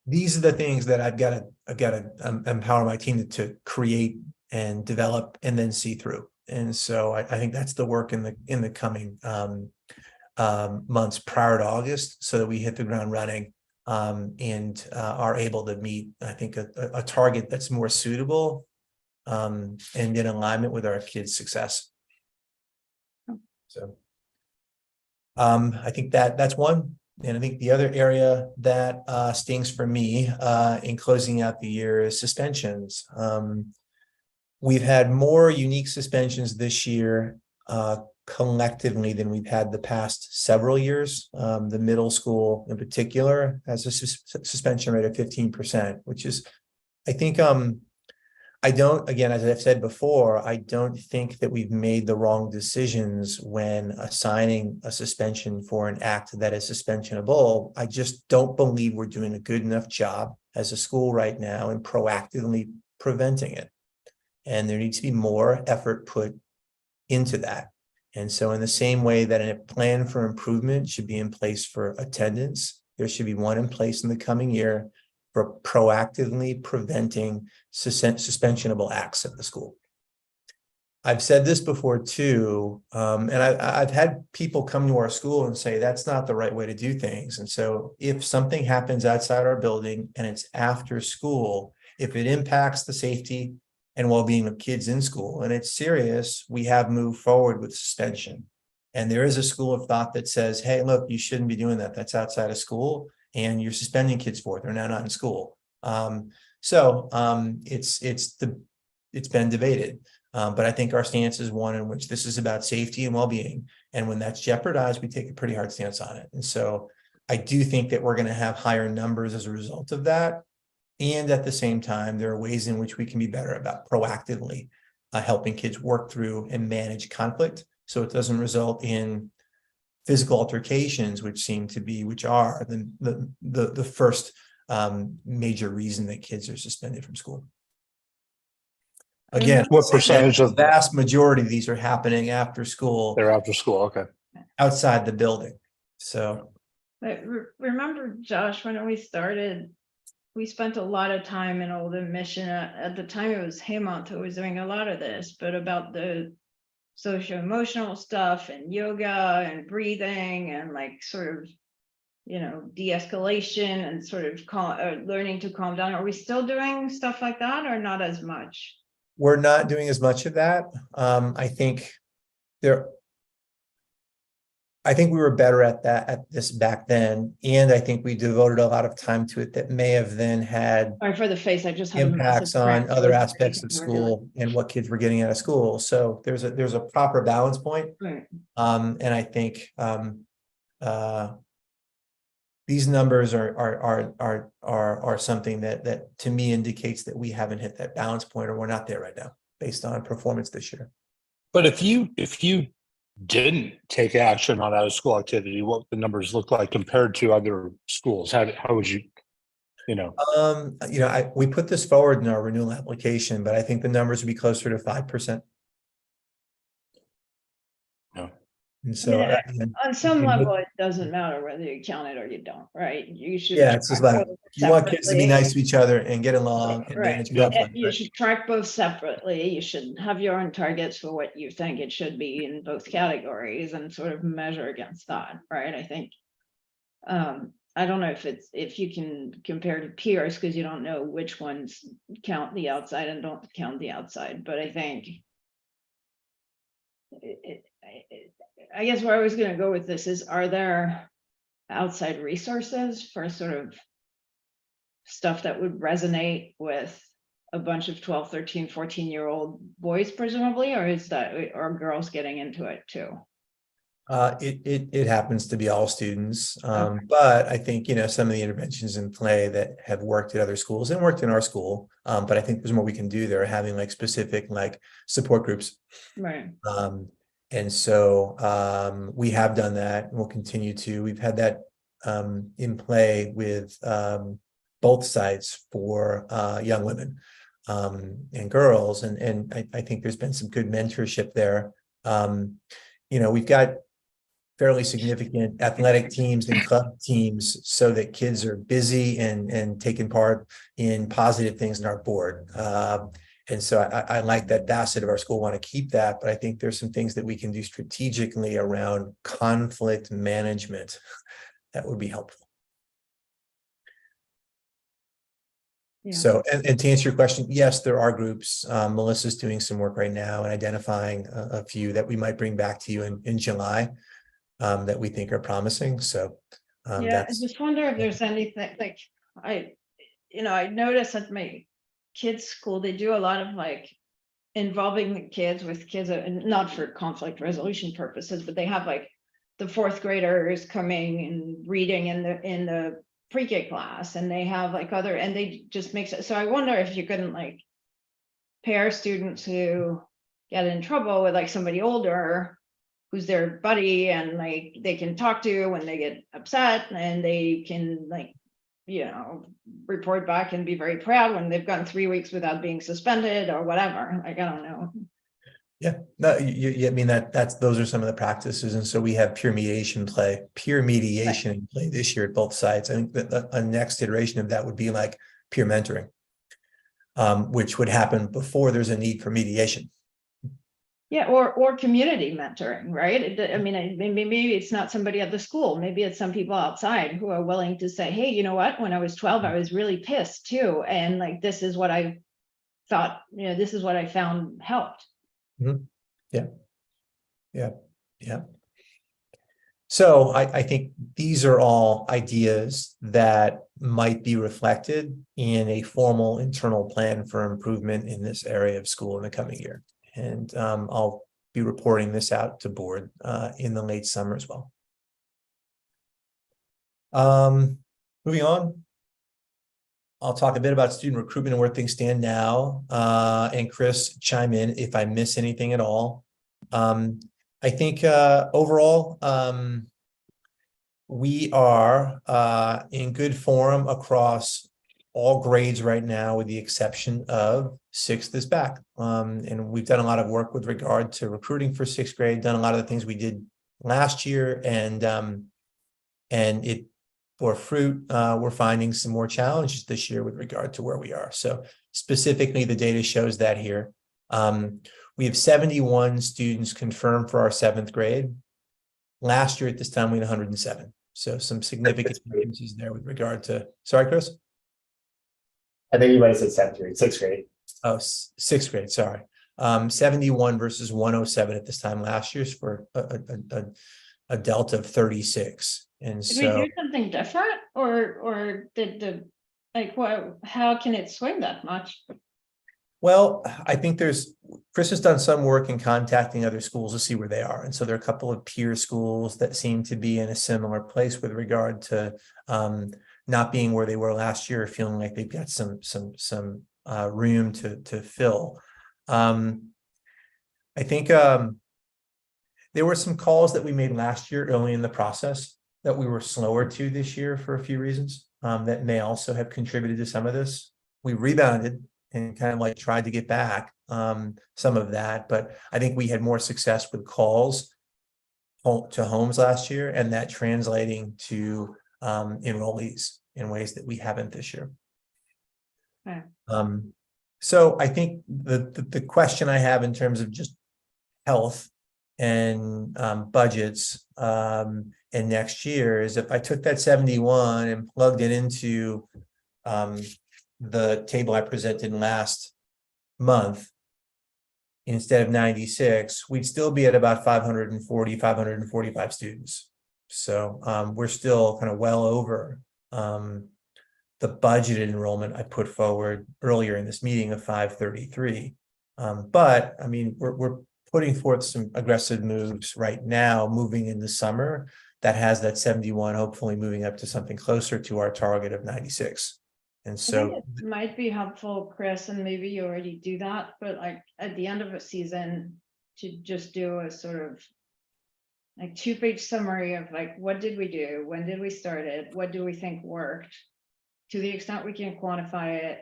These are the things that I've got to empower my team to create and develop and then see through. And so I think that's the work in the coming months prior to August, so that we hit the ground running and are able to meet, I think, a target that's more suitable and in alignment with our kids' success. So I think that's one. And I think the other area that stings for me in closing out the year is suspensions. We've had more unique suspensions this year collectively than we've had the past several years. The middle school in particular has a suspension rate of 15%, which is, I think, again, as I've said before, I don't think that we've made the wrong decisions when assigning a suspension for an act that is suspensionable. I just don't believe we're doing a good enough job as a school right now in proactively preventing it. And there needs to be more effort put into that. And so in the same way that a plan for improvement should be in place for attendance, there should be one in place in the coming year for proactively preventing suspensionable acts at the school. I've said this before too, and I've had people come to our school and say that's not the right way to do things. And so if something happens outside our building and it's after school, if it impacts the safety and well-being of kids in school and it's serious, we have moved forward with suspension. And there is a school of thought that says, hey, look, you shouldn't be doing that. That's outside of school. And you're suspending kids for it. They're now not in school. It's been debated. But I think our stance is one in which this is about safety and well-being. And when that's jeopardized, we take a pretty hard stance on it. And so I do think that we're going to have higher numbers as a result of that. And at the same time, there are ways in which we can be better about proactively helping kids work through and manage conflict, so it doesn't result in physical altercations, which are the first major reason that kids are suspended from school. Again, what percentage the of vast majority of these are happening after school? They're after school, okay. Outside the building. So, but remember, Josh, when we started, we spent a lot of time in Old Mission. At the time, it was Hemant who was doing a lot of this, but about the social-emotional stuff and yoga and breathing and like sort of, de-escalation and sort of learning to calm down. Are we still doing stuff like that or not as much? We're not doing as much of that. I think we were better at this back then, and I think we devoted a lot of time to it that may have then had for the face. I just had impacts on other aspects of school and what kids were getting out of school. So there's a proper balance point, right. and I think these numbers are something that to me indicates that we haven't hit that balance point, or we're not there right now based on performance this year. But if you didn't take action on out of school activity, what would the numbers look like compared to other schools? How would you, you know? We put this forward in our renewal application, but I think the numbers would be closer to 5%. No. And so, On some level, it doesn't matter whether you count it or you don't, right? You should. yeah, it's just like, track both you want kids to be separately. nice to each other and get along and Right. manage Yeah. conflict, You right? should track both separately. You should have your own targets for what you think it should be in both categories and sort of measure against that, right? I think. I don't know if you can compare to peers because you don't know which ones count the outside and don't count the outside, but I think. I guess where I was gonna go with this is, are there outside resources for sort of stuff that would resonate with a bunch of 12, 13, 14-year-old boys presumably, or are girls getting into it too? It happens to be all students, Okay. but I think, some of the interventions in play that have worked at other schools and worked in our school, but I think there's more we can do there, having like specific like support groups. Right. And so we have done that and we'll continue to. We've had that in play with both sides for young women and girls. And I think there's been some good mentorship there. We've got fairly significant athletic teams and club teams so that kids are busy and taking part in positive things in our board. And so I like that facet of our school, want to keep that, but I think there's some things that we can do strategically around conflict management that would be helpful. Yeah. So, and to answer your question, yes, there are groups. Melissa's doing some work right now and identifying a few that we might bring back to you in July that we think are promising. So Yeah, I just wonder if there's anything like I noticed at my kids' school, they do a lot of like involving the kids with kids, and not for conflict resolution purposes, but they have like the fourth graders coming and reading in the pre-K class, and they have like and they just makes it. So I wonder if you couldn't like pair students who get in trouble with like somebody older who's their buddy, and like they can talk to when they get upset, and they can like, report back and be very proud when they've gone 3 weeks without being suspended or whatever. Like, I don't know. Yeah, no, I mean those are some of the practices, and so we have peer mediation in play this year at both sites. I think that a next iteration of that would be like peer mentoring, which would happen before there's a need for mediation. Yeah, or community mentoring, right? I mean, maybe it's not somebody at the school. Maybe it's some people outside who are willing to say, hey, you know what? When I was 12, I was really pissed too. And like, this is what I thought, this is what I found helped. Mm-hmm. Yeah. So I think these are all ideas that might be reflected in a formal internal plan for improvement in this area of school in the coming year. And I'll be reporting this out to board in the late summer as well. Moving on, I'll talk a bit about student recruitment and where things stand now. And Chris, chime in if I miss anything at all. I think overall, we are in good form across all grades right now, with the exception of 6th is back. And we've done a lot of work with regard to recruiting for 6th grade, done a lot of the things we did last year, and it bore fruit. We're finding some more challenges this year with regard to where we are. So specifically, the data shows that here. We have 71 students confirmed for our 7th grade. Last year at this time, we had 107. So some significant differences there with regard to, sorry, Chris? I think you might have said 7th grade, 6th grade. Oh, 6th grade, sorry. 71 versus 107 at this time last year's for a delta of 36. And Did so we do something different, or did how can it swing that much? Well, I think Chris has done some work in contacting other schools to see where they are. And so there are a couple of peer schools that seem to be in a similar place with regard to not being where they were last year, feeling like they've got some room to fill. I think there were some calls that we made last year early in the process that we were slower to this year for a few reasons that may also have contributed to some of this. We rebounded and kind of like tried to get back some of that, but I think we had more success with calls to homes last year, and that translating to enrollees in ways that we haven't this year. Okay. So I think the question I have in terms of just health and budgets and next year is, if I took that 71 and plugged it into the table I presented last month, instead of 96, we'd still be at about 540, 545 students. So we're still kind of well over the budgeted enrollment I put forward earlier in this meeting of 533. But I mean, we're putting forth some aggressive moves right now, moving in the summer, that has that 71, hopefully moving up to something closer to our target of 96. And I so think it might be helpful, Chris, and maybe you already do that, but like at the end of a season, to just do a sort of like 2-page summary of like, what did we do? When did we start it? What do we think worked? To the extent we can quantify it,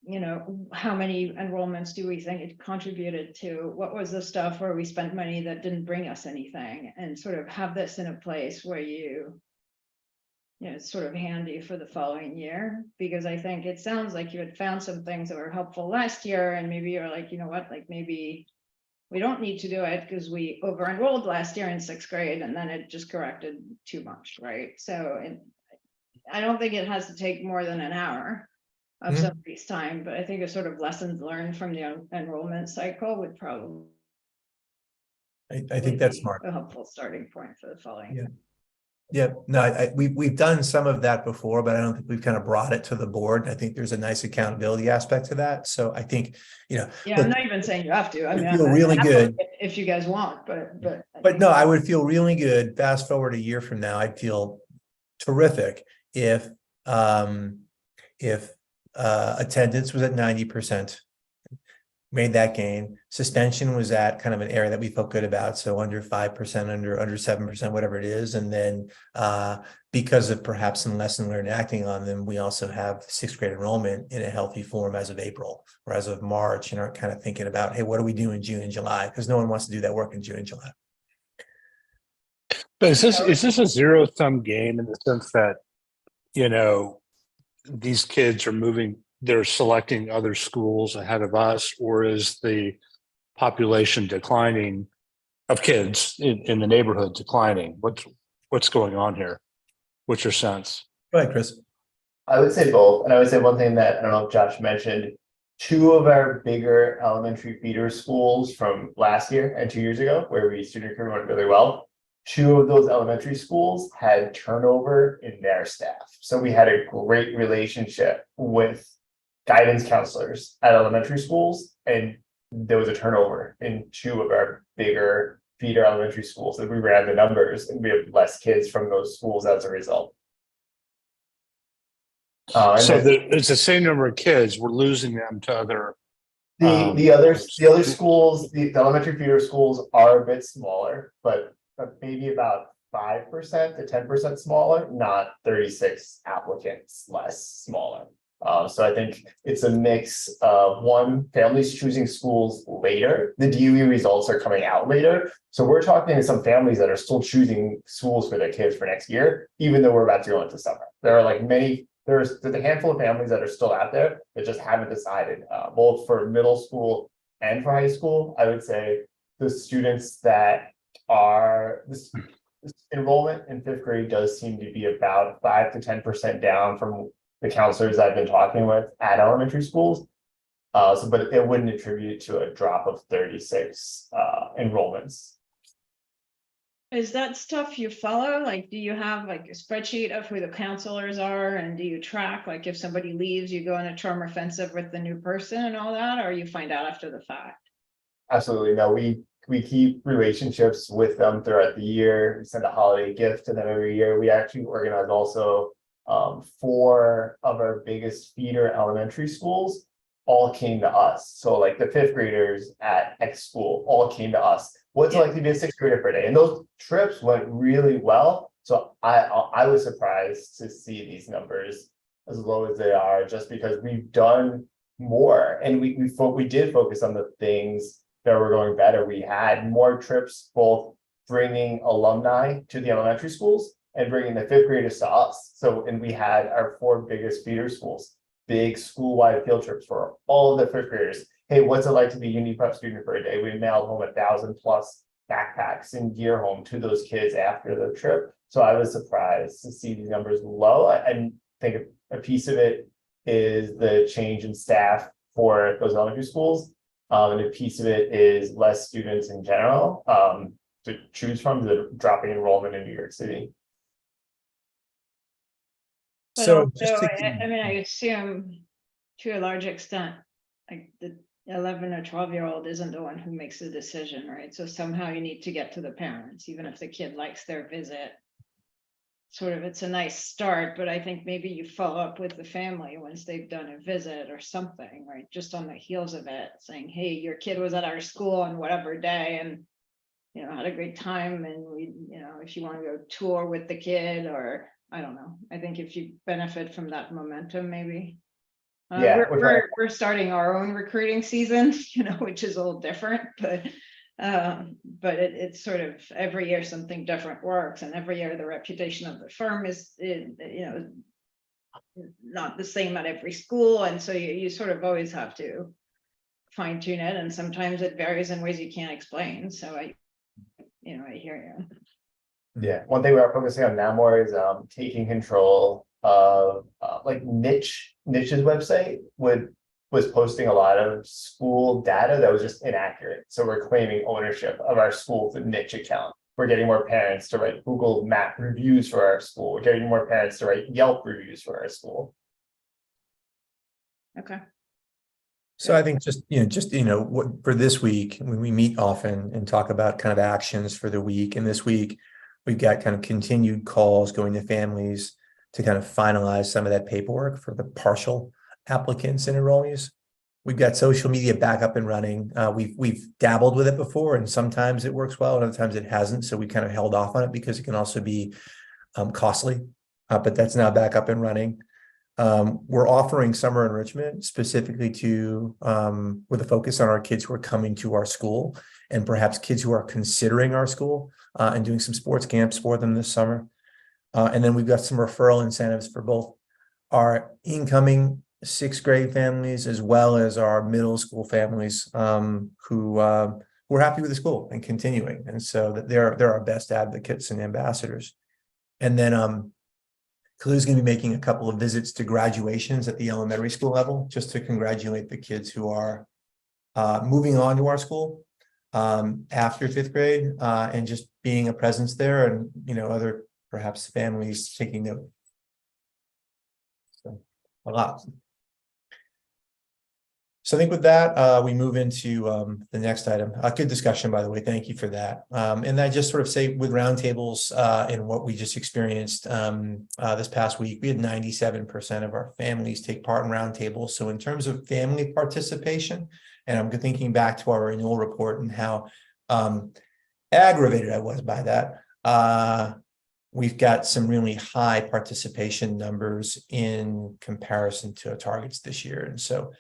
you know, how many enrollments do we think it contributed to? What was the stuff where we spent money that didn't bring us anything? And sort of have this in a place where you know, it's sort of handy for the following year, because I think it sounds like you had found some things that were helpful last year, and maybe you're like, you know what, like maybe we don't need to do it because we over enrolled last year in 6th grade, and then it just corrected too much, right? So I don't think it has to take more than an hour of Mhm. somebody's time, but I think a sort of lessons learned from the enrollment cycle would probably I think that's be smart. a helpful starting point for the following Yeah. year. Yeah, no, we've done some of that before, but I don't think we've kind of brought it to the board. I think there's a nice accountability aspect to that. So I think, you know, Yeah, I'm look, not even saying you have to. I mean, I feel I'm really happy good. if you guys want, but I But think- no, I would feel really good. Fast forward a year from now, I'd feel terrific if attendance was at 90%, made that gain. Suspension was at kind of an area that we felt good about, so under 5%, under 7%, whatever it is. And then because of perhaps some lesson learned acting on them, we also have 6th grade enrollment in a healthy form as of April or as of March, and are kind of thinking about, hey, what do we do in June and July? Because no one wants to do that work in June and July. But is this a zero-sum game in the sense that, you know, these kids are moving, they're selecting other schools ahead of us, or is the population declining of kids in the neighborhood declining? What's going on here? What's your sense? Go ahead, Chris. I would say both, and I would say one thing that I don't know if Josh mentioned, 2 of our bigger elementary feeder schools from last year and 2 years ago, where we student recruitment went really well. 2 of those elementary schools had turnover in their staff. So we had a great relationship with guidance counselors at elementary schools, and there was a turnover in 2 of our bigger feeder elementary schools. If we ran the numbers, and we have less kids from those schools as a result. So it's the same number of kids, we're losing them to other. The other schools, the elementary feeder schools are a bit smaller, but maybe about 5% to 10% smaller, not 36 applicants less smaller. So I think it's a mix of, one, families choosing schools later. The DOE results are coming out later. So we're talking to some families that are still choosing schools for their kids for next year, even though we're about to go into summer. There are like there's a handful of families that are still out there that just haven't decided, both for middle school and for high school. I would say the students that are this enrollment in 5th grade does seem to be about 5 to 10% down from the counselors I've been talking with at elementary schools. But it wouldn't attribute to a drop of 36 enrollments. Is that stuff you follow? Like, do you have like a spreadsheet of who the counselors are, and do you track, like, if somebody leaves, you go on a charm offensive with the new person and all that, or you find out after the fact? Absolutely. No, we keep relationships with them throughout the year. We send a holiday gift to them every year. We actually organize also four of our biggest feeder elementary schools all came to us. So like the fifth graders at X school all came to us. What's it like to be a sixth grader per day? And those trips went really well. So I was surprised to see these numbers as low as they are, just because we've done more, and we did focus on the things that were going better. We had more trips, both bringing alumni to the elementary schools and bringing the fifth graders to us. So, and we had our four biggest feeder schools, big school-wide field trips for all of the fifth graders. Hey, what's it like to be a uni prep student for a day? We mailed home 1,000+ backpacks and gear home to those kids after the trip. So I was surprised to see these numbers low. I think a piece of it is the change in staff for those elementary schools. And a piece of it is less students in general to choose from, the dropping enrollment in New York City. But So just also, to, I mean, I assume to a large extent, like the 11 or 12-year-old isn't the one who makes the decision, right? So somehow you need to get to the parents, even if the kid likes their visit. Sort of, it's a nice start, but I think maybe you follow up with the family once they've done a visit or something, right? Just on the heels of it, saying, hey, your kid was at our school on whatever day and, you know, had a great time, and we, you know, if you want to go tour with the kid, or I don't know. I think if you benefit from that momentum, maybe. Yeah, We're starting our own recruiting season, you know, which is a little different, but it's sort of every year something different works, and every year the reputation of the firm is, you know, not the same at every school, and so you sort of always have to fine tune it, and sometimes it varies in ways you can't explain. So I hear you. yeah, one thing we are focusing on now more is taking control of like Niche's website was posting a lot of school data that was just inaccurate. So we're claiming ownership of our school's Niche account. We're getting more parents to write Google Map reviews for our school. We're getting more parents to write Yelp reviews for our school. Okay. so I think what for this week, when we meet often and talk about kind of actions for the week, and this week we've got kind of continued calls going to families to kind of finalize some of that paperwork for the partial applicants and enrollees. We've got social media back up and running. We've dabbled with it before, and sometimes it works well, and other times it hasn't. So we kind of held off on it because it can also be costly. But that's now back up and running. We're offering summer enrichment specifically to with a focus on our kids who are coming to our school, and perhaps kids who are considering our school, and doing some sports camps for them this summer. And then we've got some referral incentives for both our incoming sixth grade families as well as our middle school families who are happy with the school and continuing. And so that they're our best advocates and ambassadors. And then Kalu's going to be making a couple of visits to graduations at the elementary school level, just to congratulate the kids who are moving on to our school after fifth grade, and just being a presence there, and other perhaps families taking note. So a lot. So I think with that, we move into the next item. Good discussion, by the way. Thank you for that. And I just sort of say with roundtables and what we just experienced this past week, we had 97% of our families take part in roundtables. So in terms of family participation, and I'm thinking back to our renewal report and how aggravated I was by that. We've got some really high participation numbers in comparison to our targets this year. And so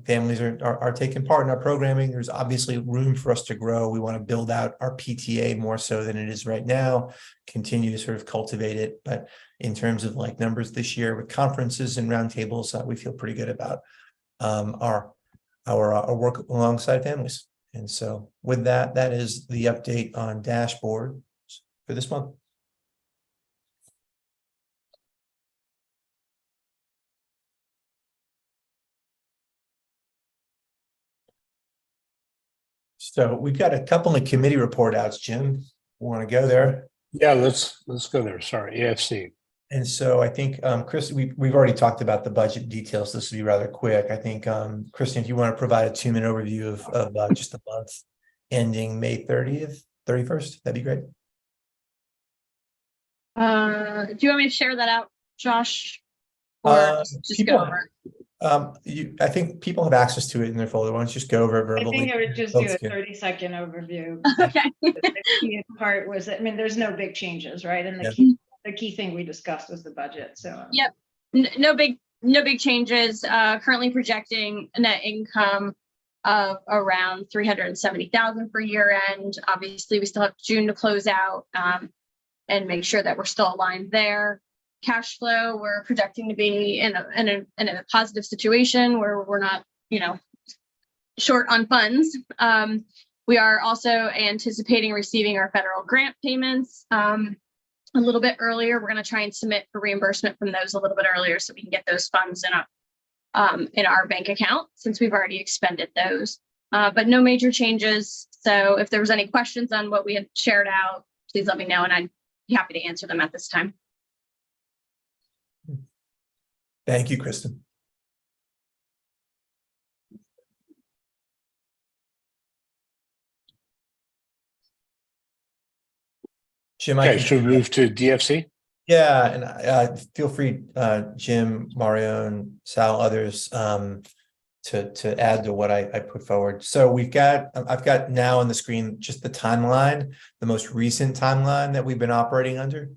families are taking part in our programming. There's obviously room for us to grow. We want to build out our PTA more so than it is right now, continue to sort of cultivate it. But in terms of like numbers this year with conferences and roundtables, we feel pretty good about our work alongside families. And so with that, that is the update on dashboard for this month. So we've got a couple of committee report outs, Jim. Want to go there? Yeah, let's go there. Sorry, AFC. And so I think, Chris, we've already talked about the budget details. This will be rather quick. I think, Kristen, if you want to provide a 2-minute overview of just the month ending May 30th, 31st, that'd be great. Do you want me to share that out, Josh? Or just people- go over? I think people have access to it in their folder. Why don't you just go over it I verbally? think I would just do a Folks can- 30-second overview. Okay. The key part was, I mean, there's no big changes, right? And Yeah. the key thing we discussed was the budget, so. Yep. No big changes. Currently projecting a net income of around 370,000 for year end. Obviously, we still have June to close out and make sure that we're still aligned there. Cash flow, we're projecting to be in a positive situation where we're not, short on funds. We are also anticipating receiving our federal grant payments a little bit earlier. We're going to try and submit for reimbursement from those a little bit earlier so we can get those funds in our bank account since we've already expended those. But no major changes. So if there was any questions on what we had shared out, please let me know and I'd be happy to answer them at this time. Thank you, Kristen. Jim, Okay, should we move to DFC? Yeah, and feel free, Jim, Mario, and Sal, others, to add to what I put forward. So I've got now on the screen just the timeline, the most recent timeline that we've been operating under.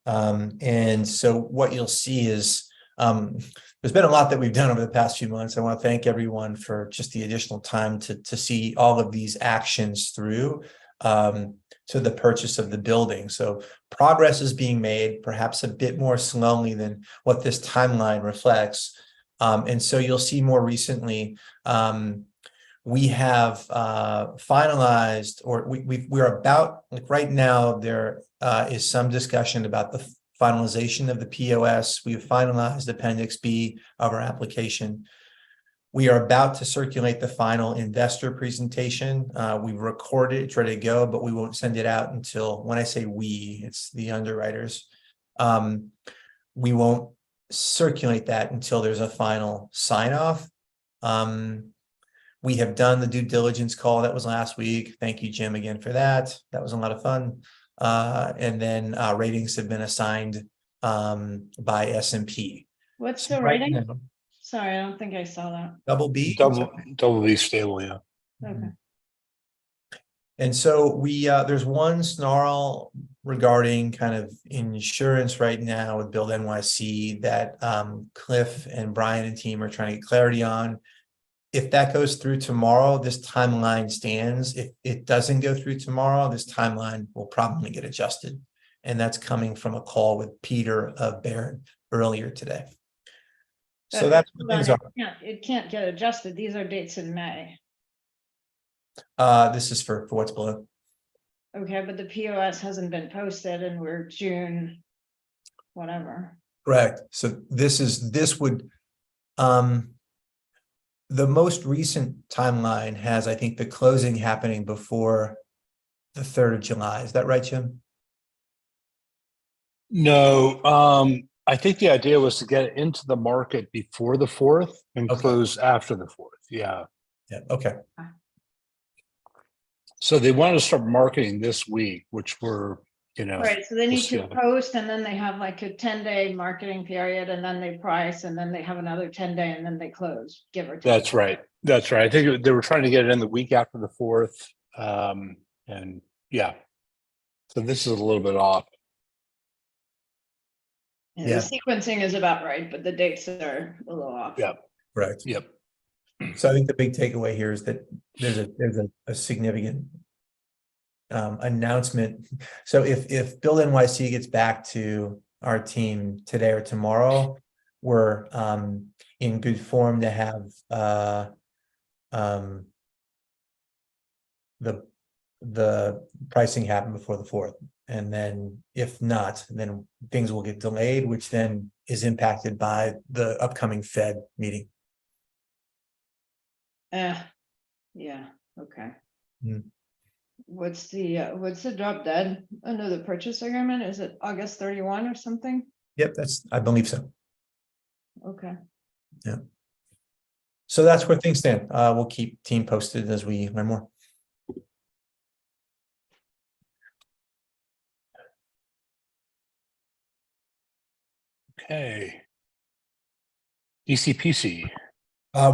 And so what you'll see is there's been a lot that we've done over the past few months. I want to thank everyone for just the additional time to see all of these actions through to the purchase of the building. So progress is being made, perhaps a bit more slowly than what this timeline reflects. And so you'll see more recently, we have finalized, or we're about, like right now, there is some discussion about the finalization of the POS. We've finalized Appendix B of our application. We are about to circulate the final investor presentation. We've recorded it, it's ready to go, but we won't send it out until, when I say we, it's the underwriters. We won't circulate that until there's a final sign off. We have done the due diligence call. That was last week. Thank you, Jim, again for that. That was a lot of fun. And then ratings have been assigned by S&P. What's the Right rating? now, Sorry, I don't think I saw that. double B. Double B stable, yeah. Okay. And so there's one snarl regarding kind of insurance right now with Build NYC that Cliff and Brian and team are trying to get clarity on. If that goes through tomorrow, this timeline stands. If it doesn't go through tomorrow, this timeline will probably get adjusted. And that's coming from a call with Peter of Baird earlier today. So that's what things are. It can't get adjusted. These are dates in May. This is for what's below. Okay, but the POS hasn't been posted and we're June, whatever. Correct. So this would, the most recent timeline has, I think, the closing happening before the 3rd of July. Is that right, Jim? No, I think the idea was to get it into the market before the 4th and Okay. close after the 4th. Yeah. Yeah. Okay. So they wanted to start marketing this week, which we're, Right, so they need to we'll see. post and then they have like a 10-day marketing period and then they price and then they have another 10-day and then they close, give or take. That's right. That's right. I think they were trying to get it in the week after the 4th. And yeah, so this is a little bit off. Yeah, the sequencing is about right, but the dates are a little off. Yeah. Correct. Yep. So I think the big takeaway here is that there's a significant announcement. So if Build NYC gets back to our team today or tomorrow, we're in good form to have the pricing happen before the 4th. And then if not, then things will get delayed, which then is impacted by the upcoming Fed meeting. Yeah, okay. What's the drop dead under the purchase agreement? Is it August 31 or something? Yep, I believe so. Okay. So that's where things stand. We'll keep team posted as we learn more. Okay. DCPC.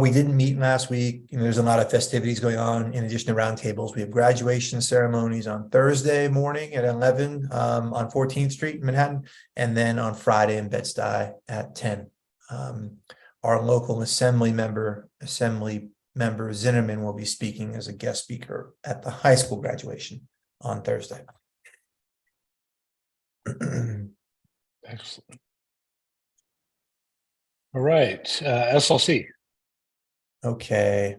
We didn't meet last week. There's a lot of festivities going on in addition to roundtables. We have graduation ceremonies on Thursday morning at 11 on 14th Street in Manhattan, and then on Friday in Bed-Stuy at 10. Our local assembly member Zinnerman will be speaking as a guest speaker at the high school graduation on Thursday. Excellent. All right, SLC. Okay.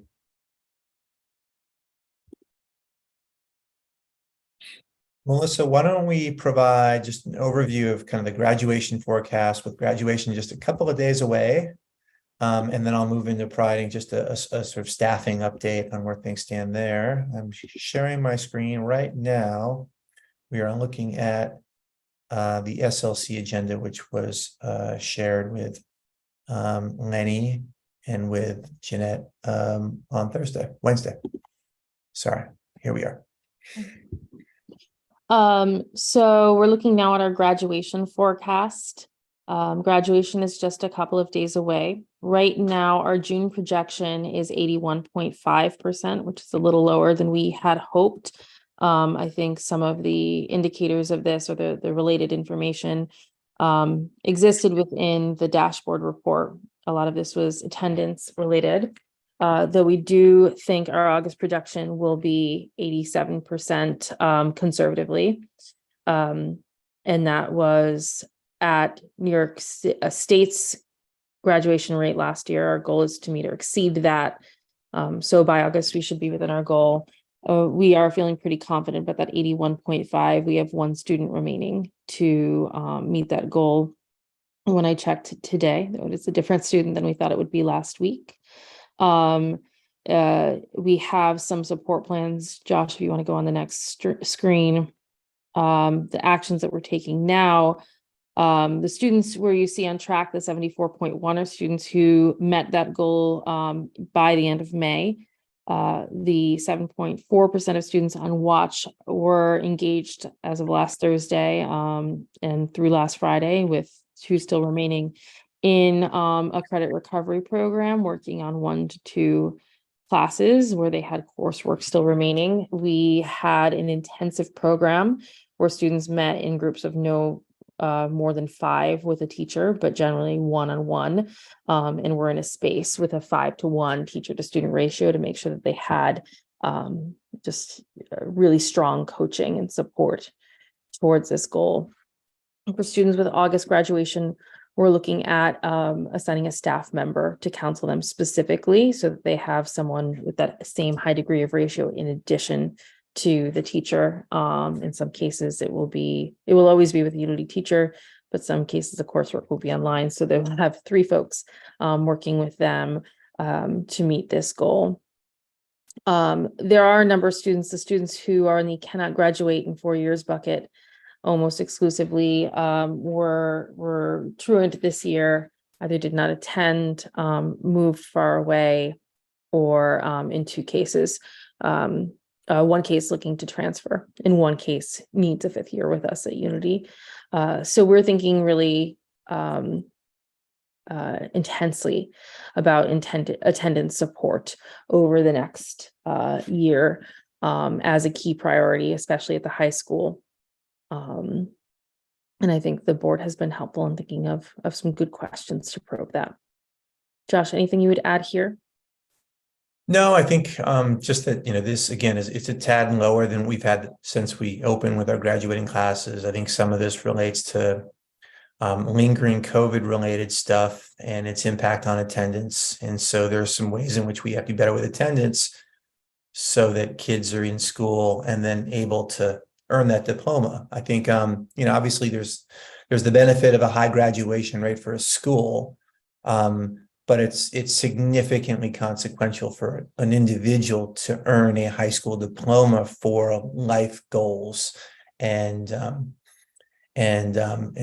Melissa, why don't we provide just an overview of kind of the graduation forecast, with graduation just a couple of days away. And then I'll move into providing just a sort of staffing update on where things stand there. I'm sharing my screen right now. We are looking at the SLC agenda, which was shared with Lenny and with Jeanette on Wednesday. Sorry, here we are. So we're looking now at our graduation forecast. Graduation is just a couple of days away. Right now, our June projection is 81.5%, which is a little lower than we had hoped. I think some of the indicators of this, or the related information, existed within the dashboard report. A lot of this was attendance related. Though we do think our August projection will be 87% conservatively. And that was at New York State's graduation rate last year. Our goal is to meet or exceed that. So by August, we should be within our goal. We are feeling pretty confident about that 81.5. We have one student remaining to meet that goal. When I checked today, it's a different student than we thought it would be last week. We have some support plans. Josh, if you want to go on the next screen, the actions that we're taking now, the students where you see on track, the 74.1 are students who met that goal by the end of May. The 7.4% of students on watch were engaged as of last Thursday and through last Friday, with 2 still remaining in a credit recovery program, working on 1 to 2 classes where they had coursework still remaining. We had an intensive program where students met in groups of no more than 5 with a teacher, but generally one-on-one. And we're in a space with a 5-to-1 teacher to student ratio to make sure that they had just really strong coaching and support towards this goal. For students with August graduation, we're looking at assigning a staff member to counsel them specifically so that they have someone with that same high degree of ratio in addition to the teacher. In some cases, it will always be with a Unity teacher, but some cases the coursework will be online. So they'll have 3 folks working with them to meet this goal. There are a number of students, the students who are in the cannot graduate in 4 years bucket, almost exclusively were truant this year, either did not attend, moved far away, or in 2 cases, 1 case looking to transfer, in 1 case needs a 5th year with us at Unity. So we're thinking really intensely about attendance support over the next year as a key priority, especially at the high school. And I think the board has been helpful in thinking of some good questions to probe that. Josh, anything you would add here? No, I think just that, this again it's a tad lower than we've had since we opened with our graduating classes. I think some of this relates to lingering COVID related stuff and its impact on attendance. And so there's some ways in which we have to be better with attendance so that kids are in school and then able to earn that diploma. I think, obviously there's the benefit of a high graduation rate for a school. but it's significantly consequential for an individual to earn a high school diploma for life goals and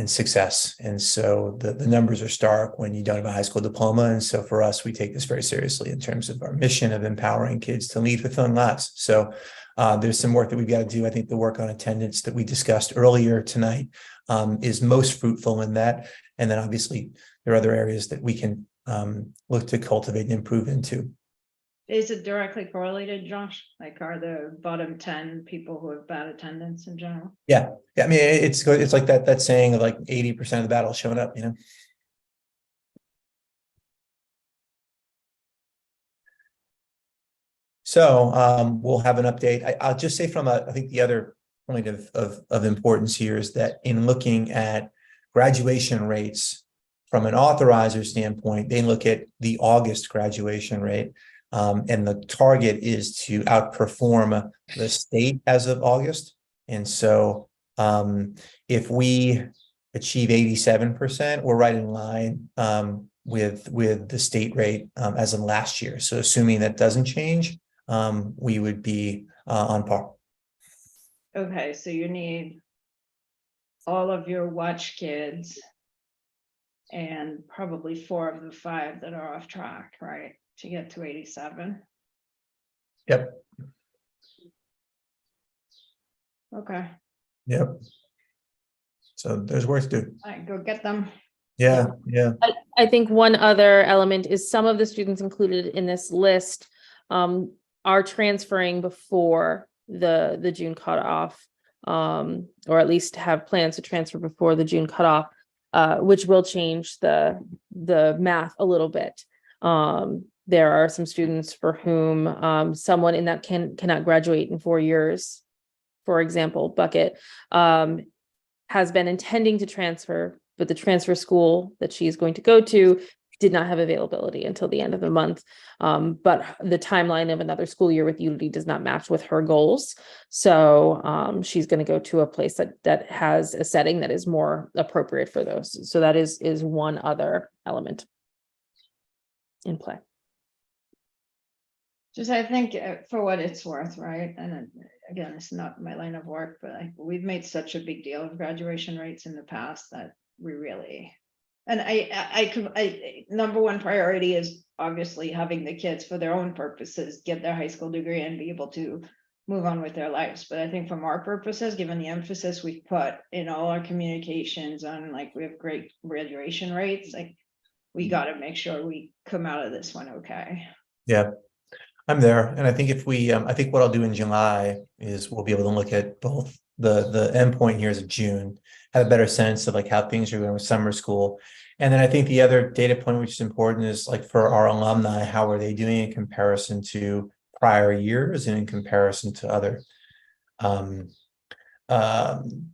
success. And so the numbers are stark when you don't have a high school diploma. And so for us, we take this very seriously in terms of our mission of empowering kids to lead fulfilling lives. So there's some work that we've got to do. I think the work on attendance that we discussed earlier tonight is most fruitful in that. And then obviously there are other areas that we can look to cultivate and improve into. Is it directly correlated, Josh? Like, are the bottom 10 people who have bad attendance in general? Yeah. I mean, it's like that saying of like 80% of the battle showing up, you know. So we'll have an update. I'll just say from I think the other point of importance here is that in looking at graduation rates from an authorizer standpoint, they look at the August graduation rate. And the target is to outperform the state as of August. And so if we achieve 87%, we're right in line with the state rate as of last year. So assuming that doesn't change, we would be on par. Okay, so you need all of your watch kids and probably 4 of the 5 that are off track, right? To get to 87. Yep. Okay, Yep. So there's work to do. all right, go get them. Yeah. Yeah. I think one other element is some of the students included in this list are transferring before the June cutoff, or at least have plans to transfer before the June cutoff, which will change the math a little bit. There are some students for whom someone in that cannot graduate in 4 years. For example, Bucket has been intending to transfer, but the transfer school that she's going to go to did not have availability until the end of the month. But the timeline of another school year with Unity does not match with her goals. So she's going to go to a place that has a setting that is more appropriate for those. So that is one other element in play. Just, I think for what it's worth, right? And again, it's not my line of work, but we've made such a big deal of graduation rates in the past that we really, and I number one priority is obviously having the kids for their own purposes, get their high school degree and be able to move on with their lives. But I think from our purposes, given the emphasis we've put in all our communications on, like, we have great graduation rates, like, we got to make sure we come out of this one okay. Yeah. I'm there. And I think if we, I think what I'll do in July is we'll be able to look at both the end point here is of June, have a better sense of like how things are going with summer school. And then I think the other data point, which is important, is like for our alumni, how are they doing in comparison to prior years and in comparison to other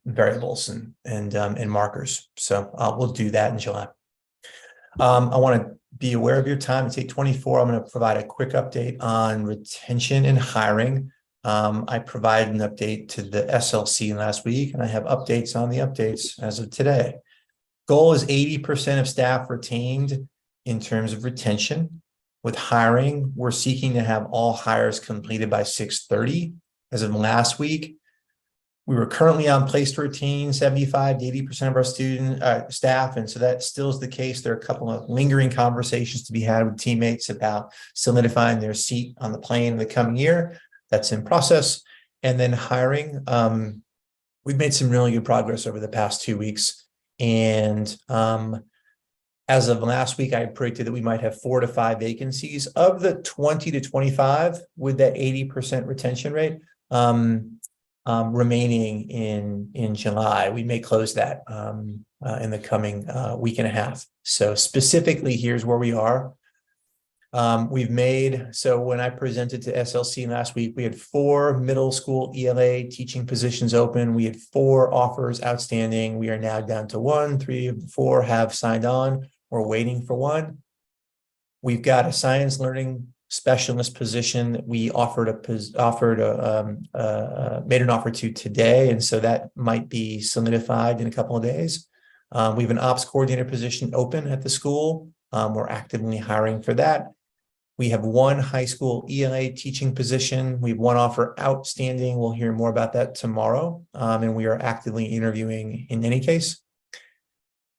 variables and markers. So we'll do that in July. I want to be aware of your time. It's 8:24. I'm going to provide a quick update on retention and hiring. I provided an update to the SLC last week, and I have updates on the updates as of today. Goal is 80% of staff retained in terms of retention. With hiring, we're seeking to have all hires completed by 6:30 as of last week. We were currently on place to retain 75 to 80% of our staff. And so that still is the case. There are a couple of lingering conversations to be had with teammates about solidifying their seat on the plane in the coming year. That's in process. And then hiring, we've made some really good progress over the past 2 weeks. And as of last week, I predicted that we might have 4 to 5 vacancies. Of the 20 to 25 with that 80% retention rate, remaining in July. We may close that in the coming week and a half. So specifically, here's where we are. So when I presented to SLC last week, we had 4 middle school ELA teaching positions open. We had 4 offers outstanding. We are now down to 1. 3 of the 4 have signed on. We're waiting for 1. We've got a science learning specialist position that we made an offer to today, and so that might be solidified in a couple of days. We have an ops coordinator position open at the school. We're actively hiring for that. We have one high school ELA teaching position. We have one offer outstanding. We'll hear more about that tomorrow. And we are actively interviewing in any case.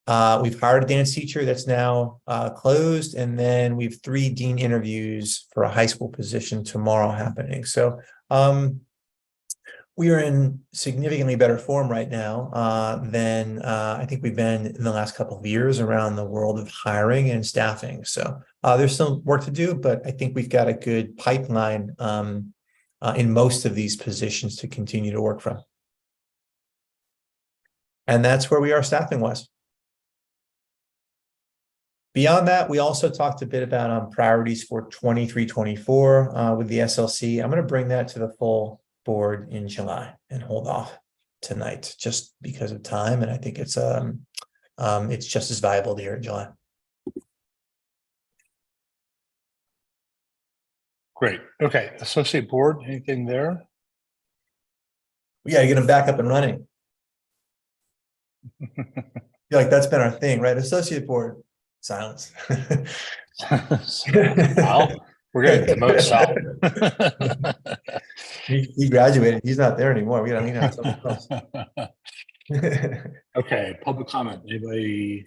We've hired a dance teacher that's now closed, and then we have 3 dean interviews for a high school position tomorrow happening. So we are in significantly better form right now than I think we've been in the last couple of years around the world of hiring and staffing. So there's still work to do, but I think we've got a good pipeline in most of these positions to continue to work from. And that's where we are staffing wise. Beyond that, we also talked a bit about priorities for 23-24 with the SLC. I'm going to bring that to the full board in July and hold off tonight just because of time. And I think it's just as valuable to hear in July. Great. Okay. Associate board, anything there? We got to get them back up and running. Feel like that's been our thing, right? Associate board, silence. Well, we're going to demote Sal. He graduated. He's not there anymore. We got to lean on something else. Okay, public comment. Anybody?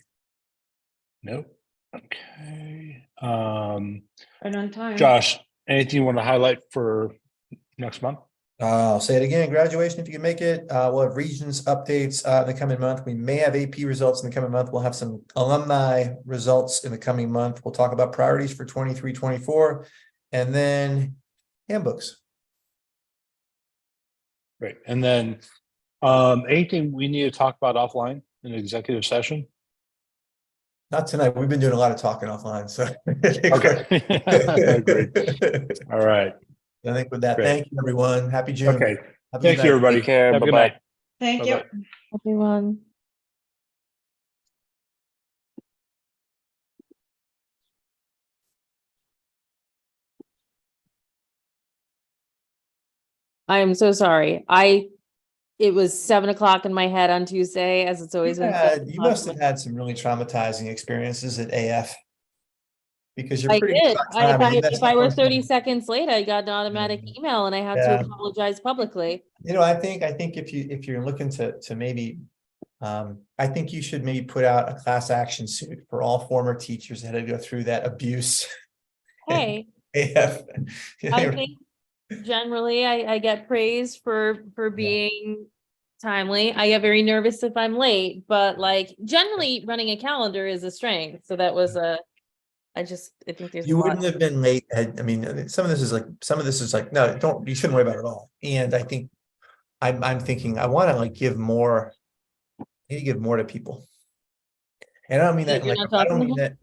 Nope. Okay. Right on time. Josh, anything you want to highlight for next month? I'll say it again, graduation, if you can make it. We'll have regions updates in the coming month. We may have AP results in the coming month. We'll have some alumni results in the coming month. We'll talk about priorities for 23-24 and then handbooks. Great. And then anything we need to talk about offline in an executive session? Not tonight. We've been doing a lot of talking offline. So Okay. Great. All right. I think with that, Great. thank you, everyone. Happy June. Okay. Have a good Thank night. you, everybody. Take care. Have a good Bye-bye. night. Thank you. Bye-bye. Everyone. I am so sorry. It was 7 o'clock in my head on Tuesday, as it's always been. Yeah, 7 you o'clock must in have my- had some really traumatizing experiences at AF because you're I pretty did. good on time and you messed If I up were on 30 time. seconds late, I got an automatic email and I had Yeah. to apologize publicly. You know, I think if you're looking to maybe, I think you should maybe put out a class action suit for all former teachers that had to go through that abuse. Hey, AF. I think generally I get praise for think timely. I get very nervous if I'm late, but like generally running a calendar is a strength. So that was I think there's You a lot. wouldn't have been late. I mean, some of this is like, no, you shouldn't worry about it at all. And I think I'm thinking I want to like give more. I need to give more to people. And I don't mean that You're like, not I talking don't mean about- that.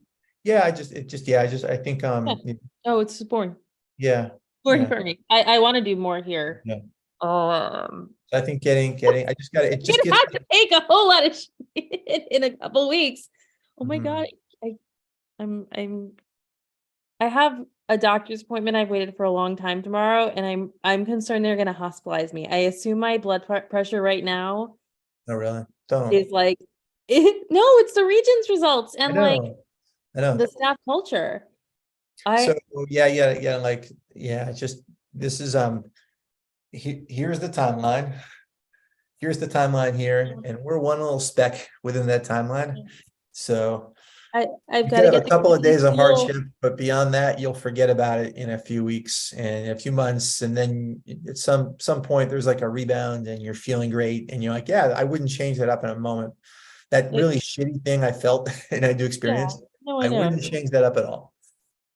Yeah, I think, Oh, it's boring. yeah. Boring Yeah. for me. I want to do more here. Yeah. Um, I think getting, I just got it. It just you're gets. gonna have to take a whole lot of shit in a couple weeks. Oh my Mhm. God. I have a doctor's appointment. I've waited for a long time tomorrow, and I'm concerned they're gonna hospitalize me. I assume my blood pressure right now No, really. Don't. is like no, it's the Regents results I and like know. I know. the staff culture. So yeah. Like, yeah, it's just, this is, here's the timeline. Here's the timeline here, and we're one little speck within that timeline. So I've you got could to have get a couple of the kids days of in school. hardship, but beyond that, you'll forget about it in a few weeks and a few months. And then at some point, there's like a rebound and you're feeling great. And you're like, yeah, I wouldn't change that up in a moment. That really shitty thing I felt and I do experience, No, I I know. wouldn't change that up at all.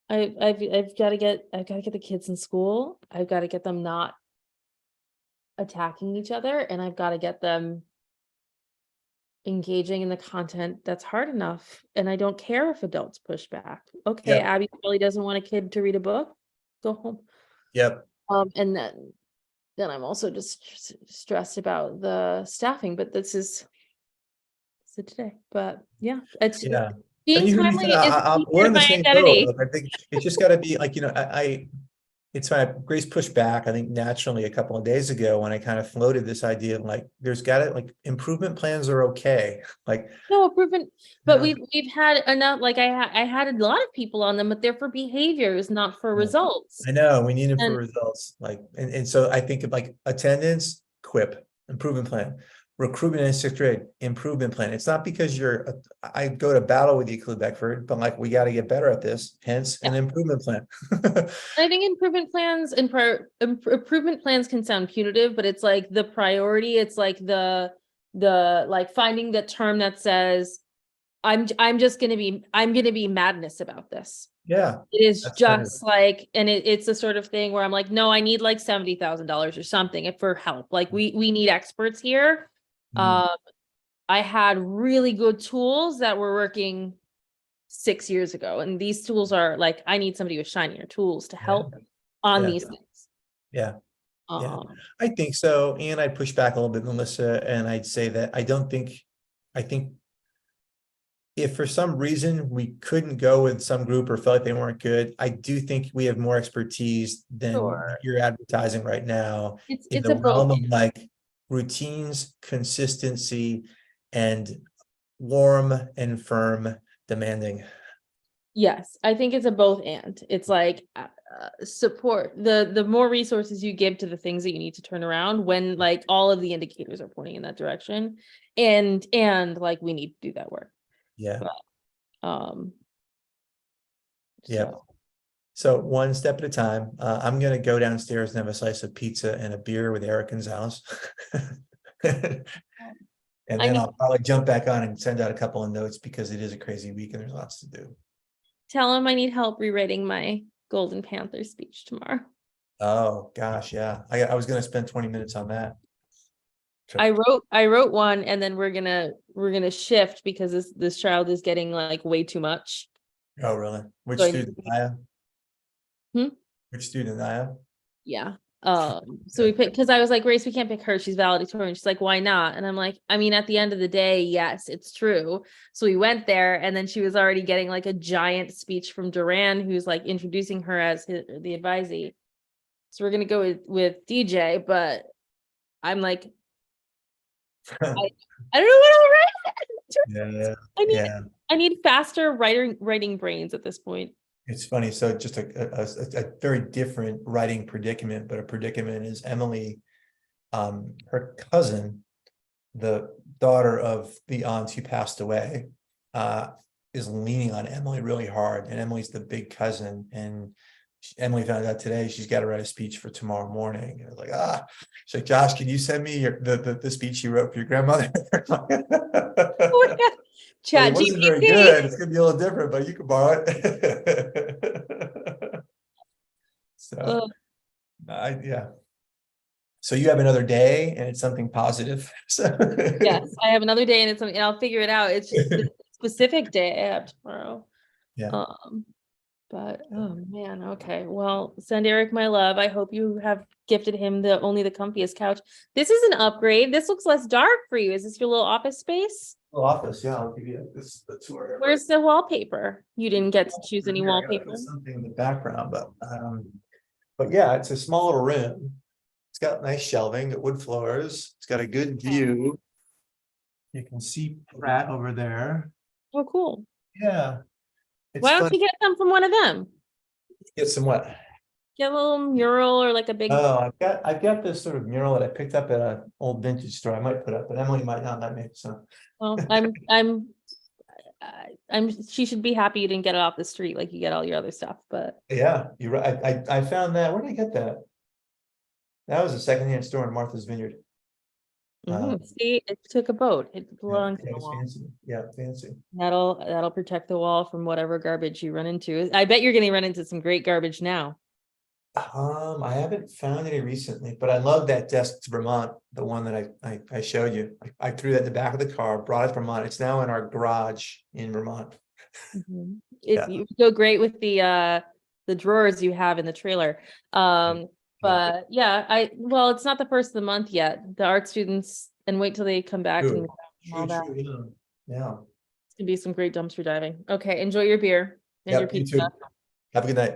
I've got to get the kids in school. I've got to get them not attacking each other, and I've got to get them engaging in the content that's hard enough. And I don't care if adults push back. Okay, Yep. Abby really doesn't want a kid to read a book. Go home. Yep. And then I'm also just stressed about the staffing, but this is today. But yeah, it's Yeah. being you heard me timely say, is a key we're part in of the my same identity. boat. Look, I think it's just got to be like, it's why Grace pushed back, I think naturally a couple of days ago when I kind of floated this idea of like, there's gotta, like, improvement plans are okay, like. No improvement, but Yeah. we've had enough, like I had a lot of people on them, but they're for behaviors, not for Yeah. results. I know, we need it for And- results, like, and so I think of like attendance, quip, improvement plan. Recruitment in sixth grade, improvement plan. It's not because I go to battle with you, Clue Beckford, but like, we gotta get better at this, hence an improvement plan. I think improvement plans and improvement plans can sound punitive, but it's like the priority, it's like the like finding the term that says, I'm gonna be madness about this. Yeah, It is That's kind of- just like, and it's the sort of thing where I'm like, no, I need like $70,000 or something for help. Like we need experts here. Mhm. I had really good tools that were working 6 years ago, and these tools are like, I need somebody with shinier tools to help on Yeah. these things. yeah. Yeah. Um, I think so, and I'd push back a little bit, Melissa, and I'd say that I think if for some reason we couldn't go with some group or felt like they weren't good, I do think we have more expertise than Sure. you're advertising right now in it's the a both. realm of like routines, consistency, and warm and firm demanding. Yes, I think it's a both and. It's like support the more resources you give to the things that you need to turn around when like all of the indicators are pointing in that direction, and like we need to do that work. Yeah. Um. Yep. so- So one step at a time. I'm gonna go downstairs and have a slice of pizza and a beer with Eric Gonzalez. And I then mean- I'll probably jump back on and send out a couple of notes because it is a crazy week and there's lots to do. Tell him I need help rewriting my Golden Panther speech tomorrow. Oh, gosh, yeah. I was gonna spend 20 minutes on that. I wrote one, and then we're gonna shift because this child is getting like way too much. Oh, really? Which So I student, Naya? Hmm? Which student, Naya? Yeah. So we picked, because I was like, Grace, we can't pick her. She's valedictorian. She's like, why not? And I'm like, I mean, at the end of the day, yes, it's true. So we went there, and then she was already getting like a giant speech from Duran, who's like introducing her as the advisee. So we're gonna go with DJ, but I'm like, I don't know what I'll write. Yeah, I need yeah. I need faster writing brains at this point. It's funny. So just a very different writing predicament, but a predicament is Emily, her cousin, the daughter of the aunt who passed away, is leaning on Emily really hard. And Emily's the big cousin. And Emily found out today she's got to write a speech for tomorrow morning. And I was like, she's like, Josh, can you send me the speech you wrote for your grandmother? Oh, yeah. Chat It wasn't very GPT. good. It's gonna be a little different, but you can borrow it. So, yeah. So you have another day and it's something positive. So Yes, I have another day, and it's something, and I'll figure it out. It's just the specific day I have tomorrow. Yeah. But oh man, okay. Well, send Eric my love. I hope you have gifted him only the comfiest couch. This is an upgrade. This looks less dark for you. Is this your little office space? Office, yeah, I'll give you the tour. Where's the wallpaper? You didn't get to choose any Here, I gotta wallpaper. put something in the background, but yeah, it's a small little room. It's got nice shelving, wood floors. It's got a good view. You can see Pratt over there. Oh, cool. Yeah. It's Why don't fun. you get them from one of them? Get some what? Get a little mural or like a big. Oh, I've got this sort of mural that I picked up at an old vintage store. I might put up, but Emily might not let me. So Well, she should be happy you didn't get it off the street like you get all your other stuff, but yeah, you're right. I found that. Where did I get that? That was a secondhand store in Martha's Vineyard. see, it took a boat. It Yeah, belongs it to the was wall. fancy. Yeah, fancy. That'll protect the wall from whatever garbage you run into. I bet you're gonna run into some great garbage now. I haven't found any recently, but I love that desk to Vermont, the one that I showed you. I threw that in the back of the car, brought it to Vermont. It's now in our garage in Vermont. Yeah. You go great with the drawers you have in the trailer. But yeah, well, it's not the first of the month yet. The art students, and wait till they come back True. and all that. True, yeah. It's gonna be some great dumpster diving. Okay, enjoy your beer and your Yep, you pizza. too. Have a good night.